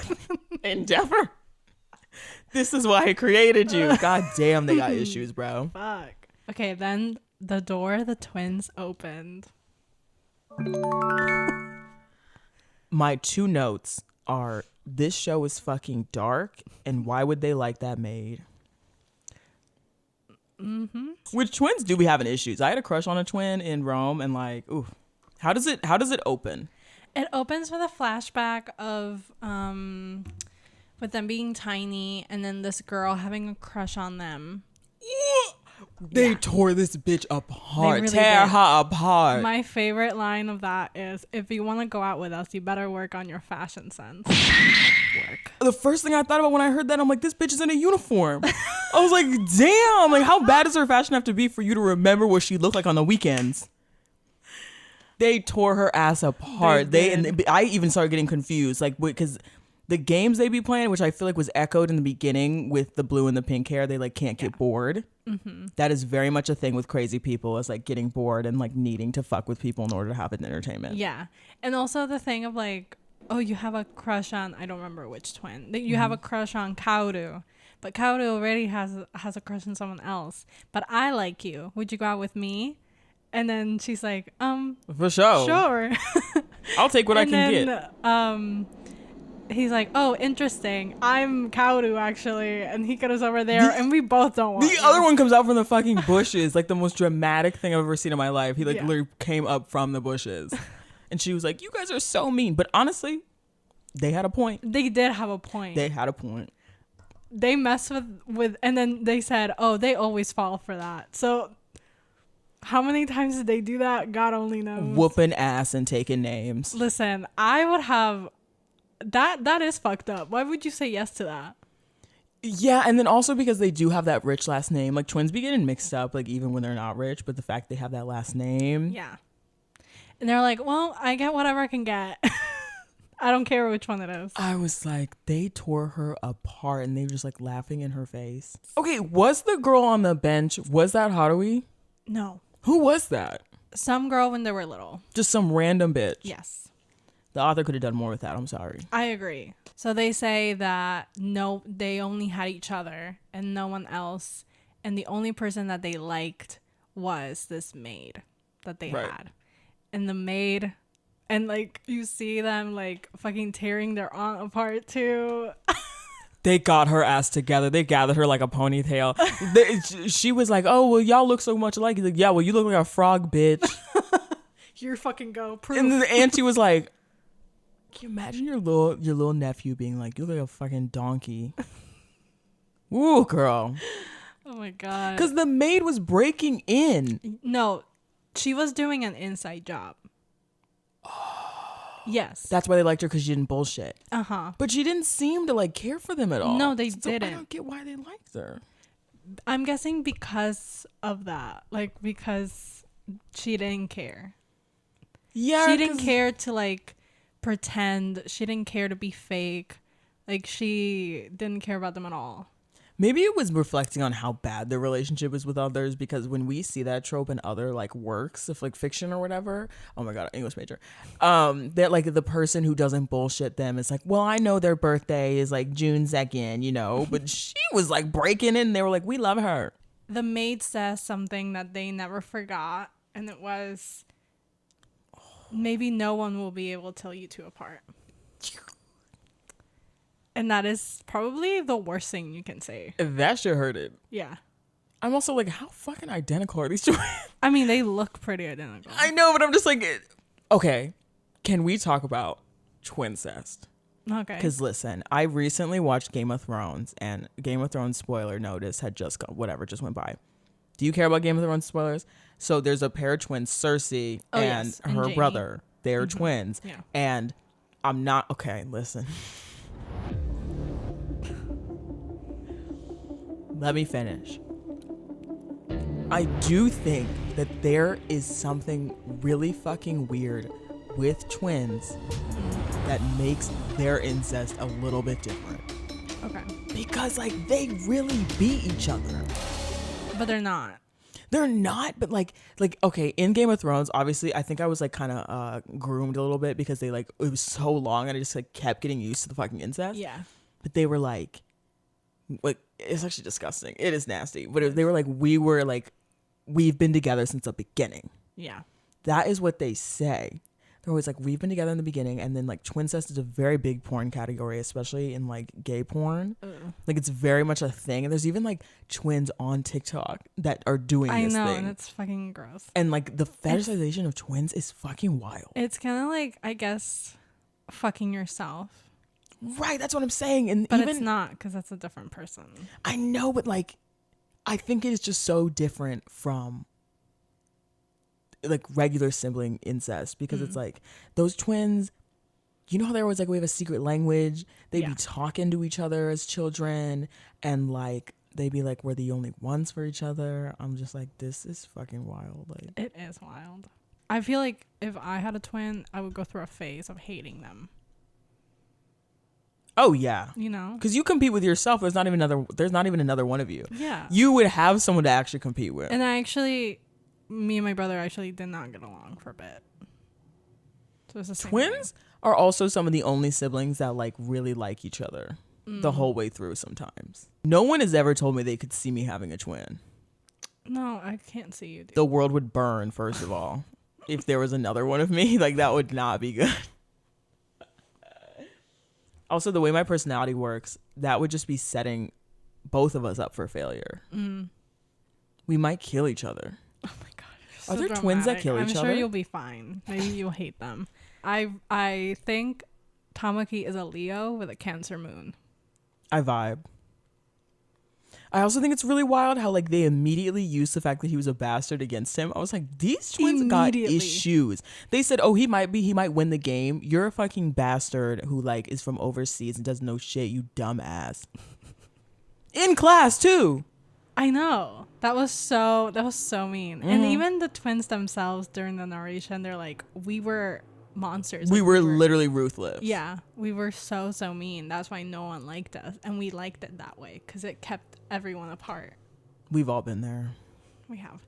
Endeavor. This is why I created you. God damn, they got issues, bro. fuck. Okay, then the door the twins opened. My two notes are, this show is fucking dark, and why would they like that maid? Which twins do we having issues? I had a crush on a twin in Rome, and like, ooh, how does it open? It opens with a flashback of with them being tiny and then this girl having a crush on them. They Yeah. tore this bitch apart. They really Tear did. her apart. My favorite line of that is, if you want to go out with us, you better work on your fashion sense. Work. The first thing I thought about when I heard that, I'm like, this bitch is in a uniform. I was like, damn, like how bad does her fashion have to be for you to remember what she looked like on the weekends? They tore her ass apart. I even started getting confused, like, because the games they be playing, which I feel like was echoed in the beginning with the blue and the pink hair, they like can't get bored. That is very much a thing with crazy people, is like getting bored and like needing to fuck with people in order to have an entertainment. Yeah. And also the thing of like, oh, you have a crush on, I don't remember which twin. You have a crush on Kaoru, but Kaoru already has a crush on someone else. But I like you. Would you go out with me? And then she's like, For sure. sure. I'll take what I can get. He's like, oh, interesting. I'm Kaoru, actually. And he goes over there, and we both don't want The other one comes out from the fucking bushes, like the most dramatic thing I've ever seen in my life. He like literally came up from the bushes. And she was like, you guys are so mean. But honestly, they had a point. They did have a point. They had a point. They messed with, and then they said, oh, they always fall for that. So how many times did they do that? God only knows. Whooping ass and taking names. Listen, I would have, that is fucked up. Why would you say yes to that? Yeah, and then also because they do have that rich last name. Like twins be getting mixed up, like even when they're not rich, but the fact they have that last name. Yeah. And they're like, well, I get whatever I can get. I don't care which one it is. I was like, they tore her apart and they were just like laughing in her face. Okay, was the girl on the bench, was that Haruhi? No. Who was that? Some girl when they were little. Just some random bitch. Yes. The author could have done more with that. I'm sorry. I agree. So they say that no, they only had each other and no one else. And the only person that they liked was this maid that they Right. had. And the maid And like you see them like fucking tearing their aunt apart too. They got her ass together. They gathered her like a ponytail. She was like, "Oh well, y'all look so much alike." He's like, "Yeah, well, you look like a frog, bitch." Here fucking go. Proof. And then the auntie was like, "Can you imagine your little nephew being like, you look like a fucking donkey?" Ooh, girl. Oh my god. Because the maid was breaking in. No, she was doing an inside job. Yes. That's why they liked her, because she didn't bullshit. Uh-huh. But she didn't seem to like care for them at all. No, they So didn't. I don't get why they liked her. I'm guessing because of that. Like, because she didn't care. Yeah. She didn't care to, like, pretend. She didn't care to be fake. Like, she didn't care about them at all. Maybe it was reflecting on how bad their relationship is with others, because when we see that trope in other like works of like fiction or whatever, oh my god, English major, that like the person who doesn't bullshit them is like, well, I know their birthday is like June 2nd, you know, but she was like breaking in and they were like, we love her. The maid says something that they never forgot, and it was, maybe no one will be able to tell you two apart. And that is probably the worst thing you can say. That shit hurted. Yeah. I'm also like, how fucking identical are these two? I mean, they look pretty identical. I know, but I'm just like, okay, can we talk about twincest? Okay. Because listen, I recently watched Game of Thrones, and Game of Thrones spoiler notice had just just went by. Do you care about Game of Thrones spoilers? So there's a pair of twins, Cersei and yes, and her Jaime. brother. They're twins. Yeah. And I'm not, okay, listen. Let me finish. I do think that there is something really fucking weird with twins that makes their incest a little bit different. Okay. Because like they really beat each other. But they're not. They're not, but like okay, in Game of Thrones, obviously I think I was like kind of groomed a little bit because they like, it was so long and I just like kept getting used to the fucking incest. Yeah. But they were like it's actually disgusting. It is nasty. But they were like, we've been together since the beginning. Yeah. That is what they say. They're always like, we've been together in the beginning. And then like twincest is a very big porn category, especially in like gay porn. Like it's very much a thing. And there's even like twins on TikTok that are doing this thing. I know, and it's fucking gross. And like the fetishization of twins is fucking wild. It's kind of like, I guess, fucking yourself. Right, that's what I'm saying. And But even, it's not, because that's a different person. I know, but like I think it is just so different from like regular sibling incest, because it's like those twins, you know how they're always like, we have a secret language. They'd be talking to each other as children, and like they'd be like, we're the only ones for each other. I'm just like, this is fucking wild. Like, It is wild. I feel like if I had a twin, I would go through a phase of hating them. oh yeah, You know? because you compete with yourself. There's not even another one of you. Yeah. You would have someone to actually compete with. And me and my brother actually did not get along for a bit. So it's the same Twins are also some of the only siblings that like really like each other the whole way through sometimes. No one has ever told me they could see me having a twin. thing. No, I can't see you, dude. The world would burn, first of all. If there was another one of me, like that would not be good. Also, the way my personality works, that would just be setting both of us up for failure. We might kill each other. Oh my god. Are So there twins that dramatic. kill each I'm other? sure you'll be fine. Maybe you'll hate them. I think Tamaki is a Leo with a Cancer moon. I vibe. I also think it's really wild how like they immediately used the fact that he was a bastard against him. I was like, these twins got issues. They said, oh, he might win the game. You're a fucking bastard who like is from overseas and doesn't know shit, you dumbass. In class too. I know. That was so mean. And even the twins themselves during the narration, they're like, we were monsters. We Like, were literally ruthless. Yeah, we were so mean. That's why no one liked us, and we liked it that way because it kept everyone apart. We've all been there. We have.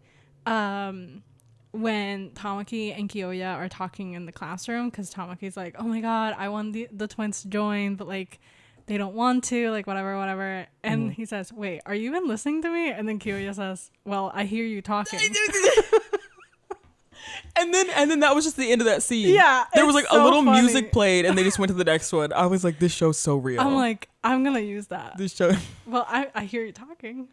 When Tamaki and Kyoya are talking in the classroom, because Tamaki's like, oh my god, I want the twins to join, but like they don't want to, like whatever. And he says, wait, are you even listening to me? And then Kyoya says, well, I hear you talking. And then that was just the end of that scene. Yeah, there was it's like a so little funny. music played, and they just went to the next one. I was like, this show's so real. I'm like, I'm gonna use that. this show. Well, I hear you talking.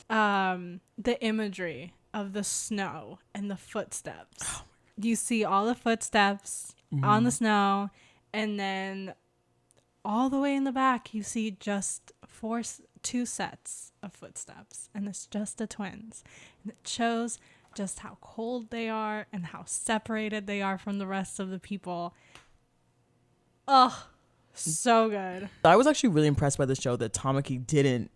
The imagery of the snow and the footsteps. Oh You see all the footsteps on the snow, and then all the way in the back, you see just two sets of footsteps, and it's just the twins. And it shows just how cold they are and how separated they are from the rest of the people. Oh, so good. I was actually really impressed by the show that Tamaki didn't.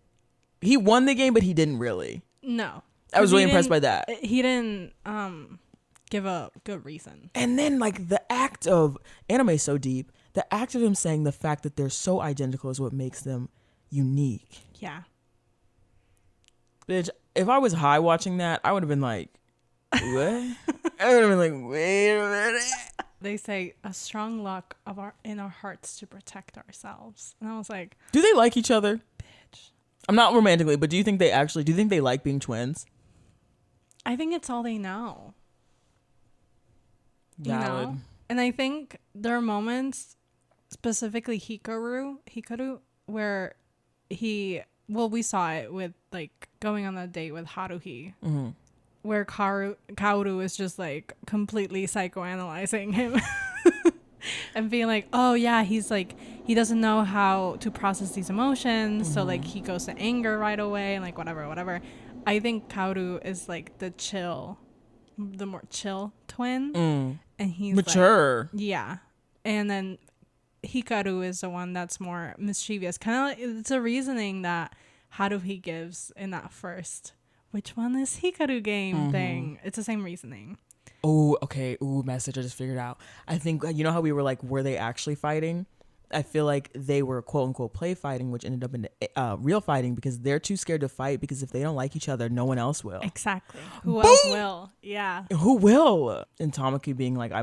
He won the game, but he didn't really. No. I was He really impressed by didn't- that. He didn't give a good reason. And then like the act of anime so deep, the act of him saying the fact that they're so identical is what makes them unique. Yeah. Bitch, if I was high watching that, I would have been like, what? I would have been like, wait a minute. They say a strong lock in our hearts to protect ourselves. And I was like, Do they like each other? bitch. I'm not romantically, but do you think they like being twins? I think it's all they know. You Valid. know? And I think there are moments, specifically Hikaru, where we saw it with like going on a date with Haruhi, where Kaoru is just like completely psychoanalyzing him and being like, oh yeah, he's like, he doesn't know how to process these emotions. So like he goes to anger right away and like whatever. I think Kaoru is like the more chill twin. And he's Mature. like, yeah. And then Hikaru is the one that's more mischievous. Kind of like, it's a reasoning that Haruhi gives in that first, which one is Hikaru game thing. It's the same reasoning. Oh, okay. Ooh, message I just figured out. I think, you know how we were like, were they actually fighting? I feel like they were quote unquote play fighting, which ended up in real fighting because they're too scared to fight because if they don't like each other, no one else will. Exactly. Who else will? Yeah. Who will? And Tamaki being like, I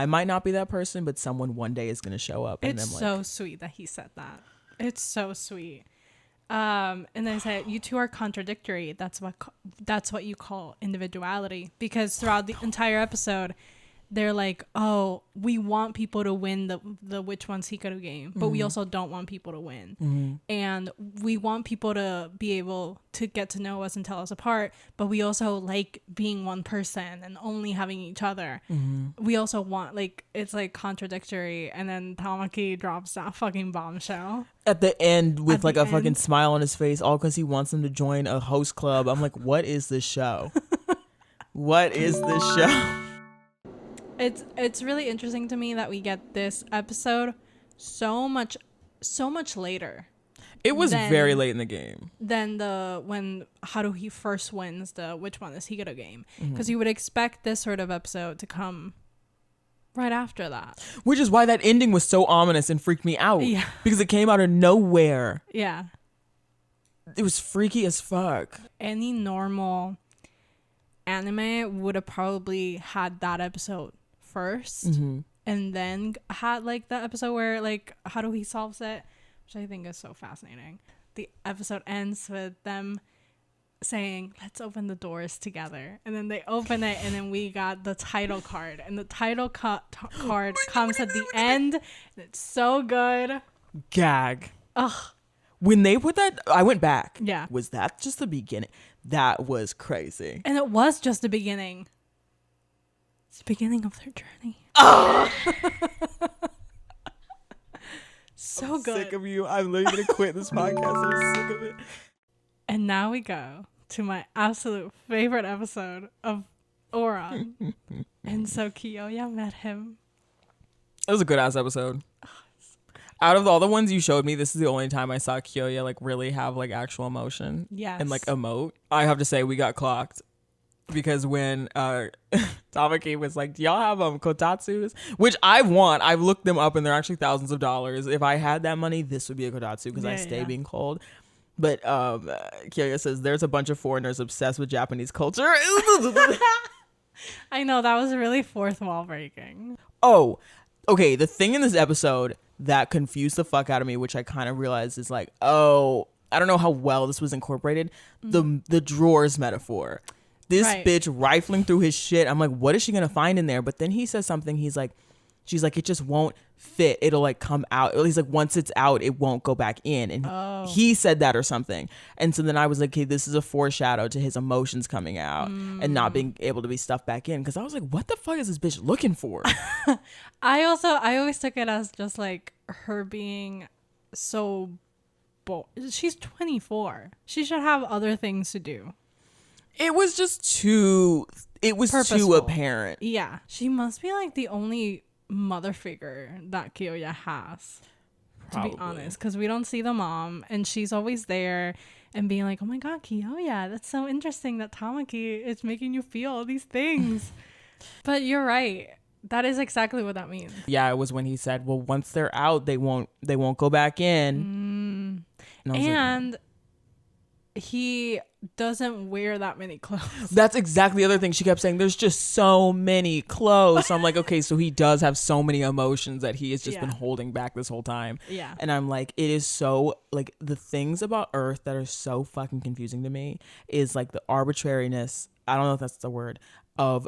might not be that person, but someone one day is going to show up. And It's I'm like, so sweet that he said that. It's so sweet. And then I said, you two are contradictory. That's what you call individuality. Because throughout the entire episode, they're like, oh, we want people to win the which one's Hikaru game, but we also don't want people to win. And we want people to be able to get to know us and tell us apart, but we also like being one person and only having each other. We also want, like, it's like contradictory. And then Tamaki drops that fucking bombshell. At the end with At like the a fucking end. smile on his face, all because he wants them to join a host club. I'm like, what is this show? What is this show? It's really interesting to me that we get this episode so much later It was Then- very late in the game. than when Haruhi first wins the which one is Hikaru game, because you would expect this sort of episode to come right after that. Which is why that ending was so ominous and freaked me out. Yeah. Because it came out of nowhere. Yeah. It was freaky as fuck. Any normal anime would have probably had that episode first and then had like the episode where like Haruhi solves it, which I think is so fascinating. The episode ends with them saying, let's open the doors together, and then they open it, and then we got the title card, and the title card comes at the end, and it's so good. Gag. Ugh. When they put that, I went back. Yeah. Was that just the beginning? That was crazy. And it was just the beginning. It's the beginning of their journey. So I'm good. sick of you. I'm literally going to quit this podcast. I'm sick of it. And now we go to my absolute favorite episode of Ouran. And so Kyoya met him. It was a good ass episode. Out of all the ones you showed me, this is the only time I saw Kyoya like really have like actual emotion. Yes. And like emote. I have to say we got clocked. Because when Tamaki was like, do y'all have kotatsus? Which I want. I've looked them up and they're actually thousands of dollars. If I had that money, this would be a kotatsu because I stay being cold. But Kyoya says there's a bunch of foreigners obsessed with Japanese culture. I know, that was really fourth wall breaking. Oh, okay. The thing in this episode that confused the fuck out of me, which I kind of realized is like, oh, I don't know how well this was incorporated. The drawers metaphor. This Right. bitch rifling through his shit. I'm like, what is she gonna find in there? But then he says something. She's like, it just won't fit. It'll like come out. He's like, once it's out, it won't go back in. And he said that or something. And so then I was like, okay, this is a foreshadow to his emotions coming out and not being able to be stuffed back in. Because I was like, what the fuck is this bitch looking for? I always took it as just like her being so she's 24. She should have other things to do. It was just too Purposeful. apparent. Yeah. She must be like the only mother figure that Kyoya has. Probably. To be honest, because we don't see the mom, and she's always there and being like, oh my god, Kyoya, that's so interesting that Tamaki is making you feel all these things. But you're right, that is exactly what that means. Yeah, it was when he said, well, once they're out, they won't go back in. And I was And he doesn't wear that many clothes. that's exactly the other thing. She kept saying there's just so many clothes. So I'm like, okay, so he does have so many emotions that he has just been holding back this whole time. Yeah. And I'm like, it is so, like, the things about Earth that are so fucking confusing to me is like the arbitrariness, I don't know if that's the word, of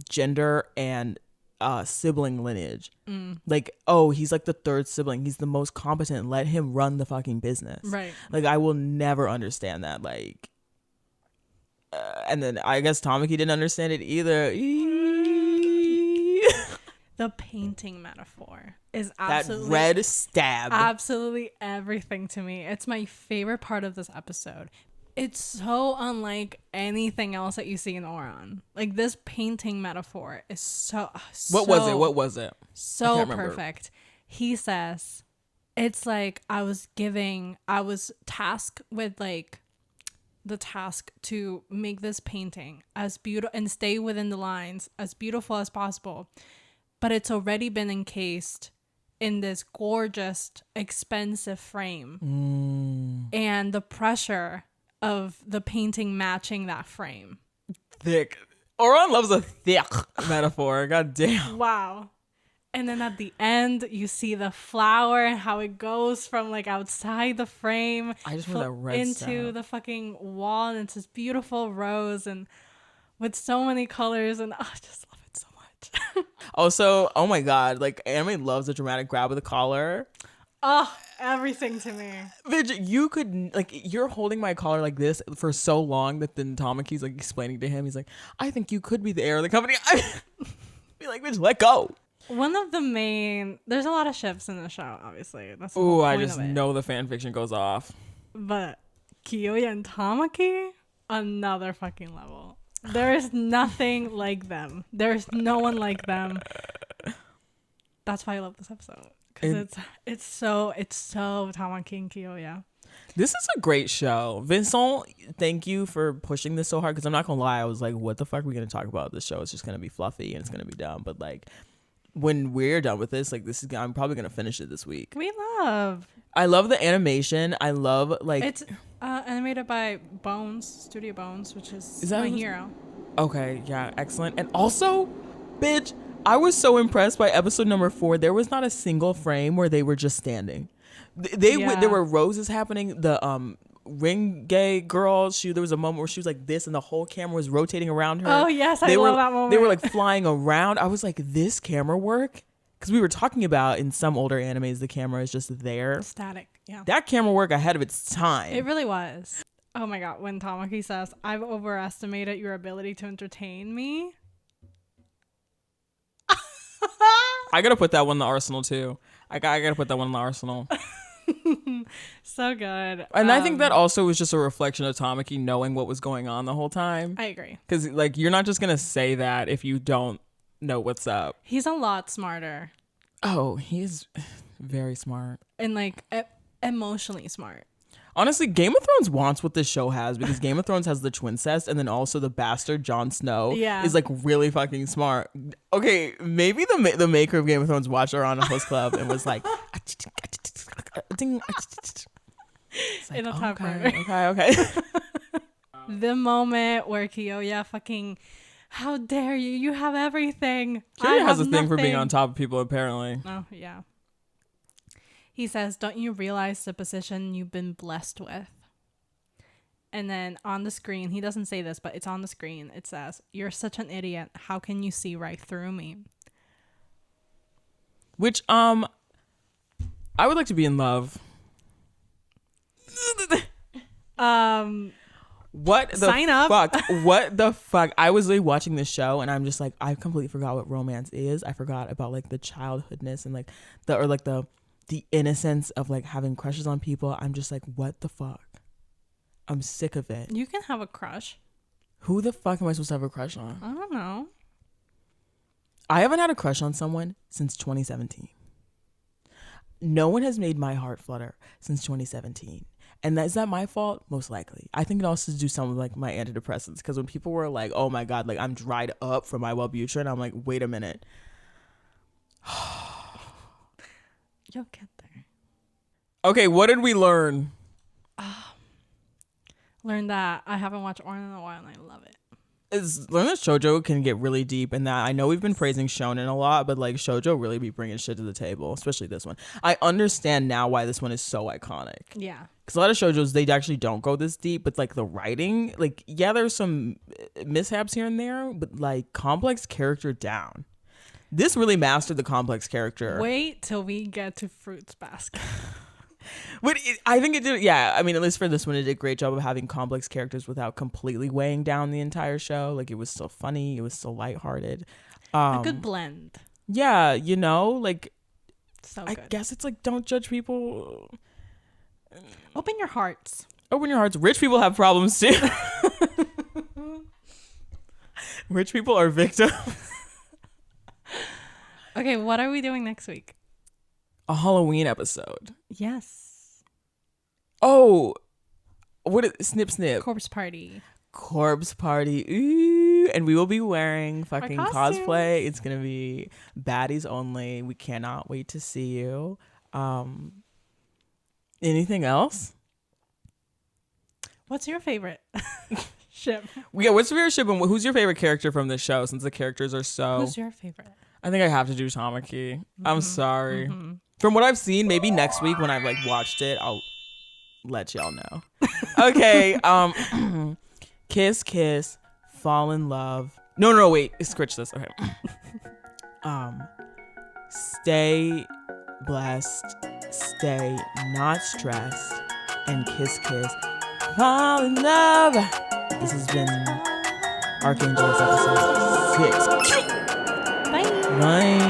gender and sibling lineage. Like, oh, he's like the third sibling, he's the most competent, let him run the fucking business. Right. Like, I will never understand that. Like, and then I guess Tamaki didn't understand it either. The painting metaphor is That absolutely red stab. absolutely everything to me. It's my favorite part of this episode. It's so unlike anything else that you see in Ouran. Like, this painting metaphor is so What was it? I So can't remember. perfect. He says, it's like I was tasked with like the task to make this painting as beautiful and stay within the lines as beautiful as possible. But it's already been encased in this gorgeous, expensive frame. And the pressure of the painting matching that frame. Thick. Ouran loves a thick metaphor. God damn. Wow. And then at the end, you see the flower and how it goes from like outside the frame I just want that red into stab. the fucking wall, and it's this beautiful rose and with so many colors, and I just love it so much. Also, oh my god, like, anime loves a dramatic grab of the collar. Oh, everything to me. Bitch, you could, like, you're holding my collar like this for so long that then Tamaki's like explaining to him, he's like, I think you could be the heir of the company. I be like, bitch, let go. One of the there's a lot of ships in the show, obviously. That's the Ooh, whole I point just of it. know the fan fiction goes off. But Kyoya and Tamaki, another fucking level. There is nothing like them. There's no one like them. That's why I love this episode. Because it's so Tamaki and Kyoya. This is a great show. Vincent, thank you for pushing this so hard, because I'm not gonna lie, I was like, what the fuck are we gonna talk about? This show is just gonna be fluffy and it's gonna be dumb. But like, when we're done with this, like, I'm probably gonna finish it this week. I love the animation. I love, like, It's animated by Studio Bones, which is that my who's- hero. Okay, yeah, excellent. And also, bitch, I was so impressed by episode number 4. There was not a single frame where they were just standing. There were roses happening. The ring gay girl, there was a moment where she was like this, and the whole camera was rotating around her. Oh yes, I love that moment. They were like flying around. I was like, this camera work? Because we were talking about in some older animes, the camera is just there. Static, yeah. That camera work ahead of its time. It really was. Oh my god, when Tamaki says, I've overestimated your ability to entertain me. I gotta put that one in the arsenal too. I gotta put that one in the arsenal. So good. And I think that also was just a reflection of Tamaki knowing what was going on the whole time. I agree. Because, like, you're not just gonna say that if you don't know what's up. He's a lot smarter Oh, he's very smart. and like emotionally smart. Honestly, Game of Thrones wants what this show has, because Game of Thrones has the twincest, and then also the bastard Jon Snow is like really fucking smart. Okay, maybe the maker of Game of Thrones watched Ouran Host Club and was like, In a top corner. okay. The moment where Kyoya fucking, how dare you? You have everything. Kyoya I has a have thing for being nothing." on top of people, apparently. Oh, yeah. He says, don't you realize the position you've been blessed with? And then on the screen, he doesn't say this, but it's on the screen. It says, "You're such an idiot. How can you see right through me?" Which I would like to be in love. What the Sign up. fuck? What the fuck? I was like watching this show and I'm just like, I completely forgot what romance is. I forgot about like the childhoodness and like the innocence of like having crushes on people. I'm just like, what the fuck? I'm sick of it. You can have a crush. Who the fuck am I supposed to have a crush on? I don't know. I haven't had a crush on someone since 2017. No one has made my heart flutter since 2017. And is that my fault? Most likely. I think it also has to do some with like my antidepressants. Because when people were like, oh my God, like I'm dried up from my Wellbutrin, I'm like, wait a minute. You'll get there. Okay, what did we learn? Learn that I haven't watched Ouran in a while and I love it. Learn that shoujo can get really deep, and that I know we've been praising shonen a lot, but like shoujo really be bringing shit to the table, especially this one. I understand now why this one is so iconic. Yeah. Because a lot of shoujos, they actually don't go this deep, but like the writing, like yeah, there's some mishaps here and there, but like complex character down. This really mastered the complex character. Wait till we get to Fruits Basket. But I think it did, yeah. I mean, at least for this one, it did a great job of having complex characters without completely weighing down the entire show. Like, it was still funny. It was still lighthearted. A good blend. Yeah, you know, like, So I good. guess it's like, don't judge people. Open your hearts. Open your hearts. Rich people have problems too. Rich people are victims. Okay, what are we doing next week? A Halloween episode. Yes. Oh, what is Snip Snip? Corpse Party. Corpse Party. Ooh. And we will be wearing fucking costumes. cosplay. It's going to be baddies only. We cannot wait to see you. Anything else? What's your favorite ship? Yeah, what's your favorite ship and who's your favorite character from this show since the characters are so... Who's your favorite? I think I have to do Tamaki. I'm sorry. From what I've seen, maybe next week when I've like watched it, I'll let y'all know. Okay. Kiss, kiss, fall in love. No, wait. Scritch this. Okay. Stay blessed, stay not stressed, and kiss, kiss, fall in love. This has been Archangel's episode 6. Bye. Bye.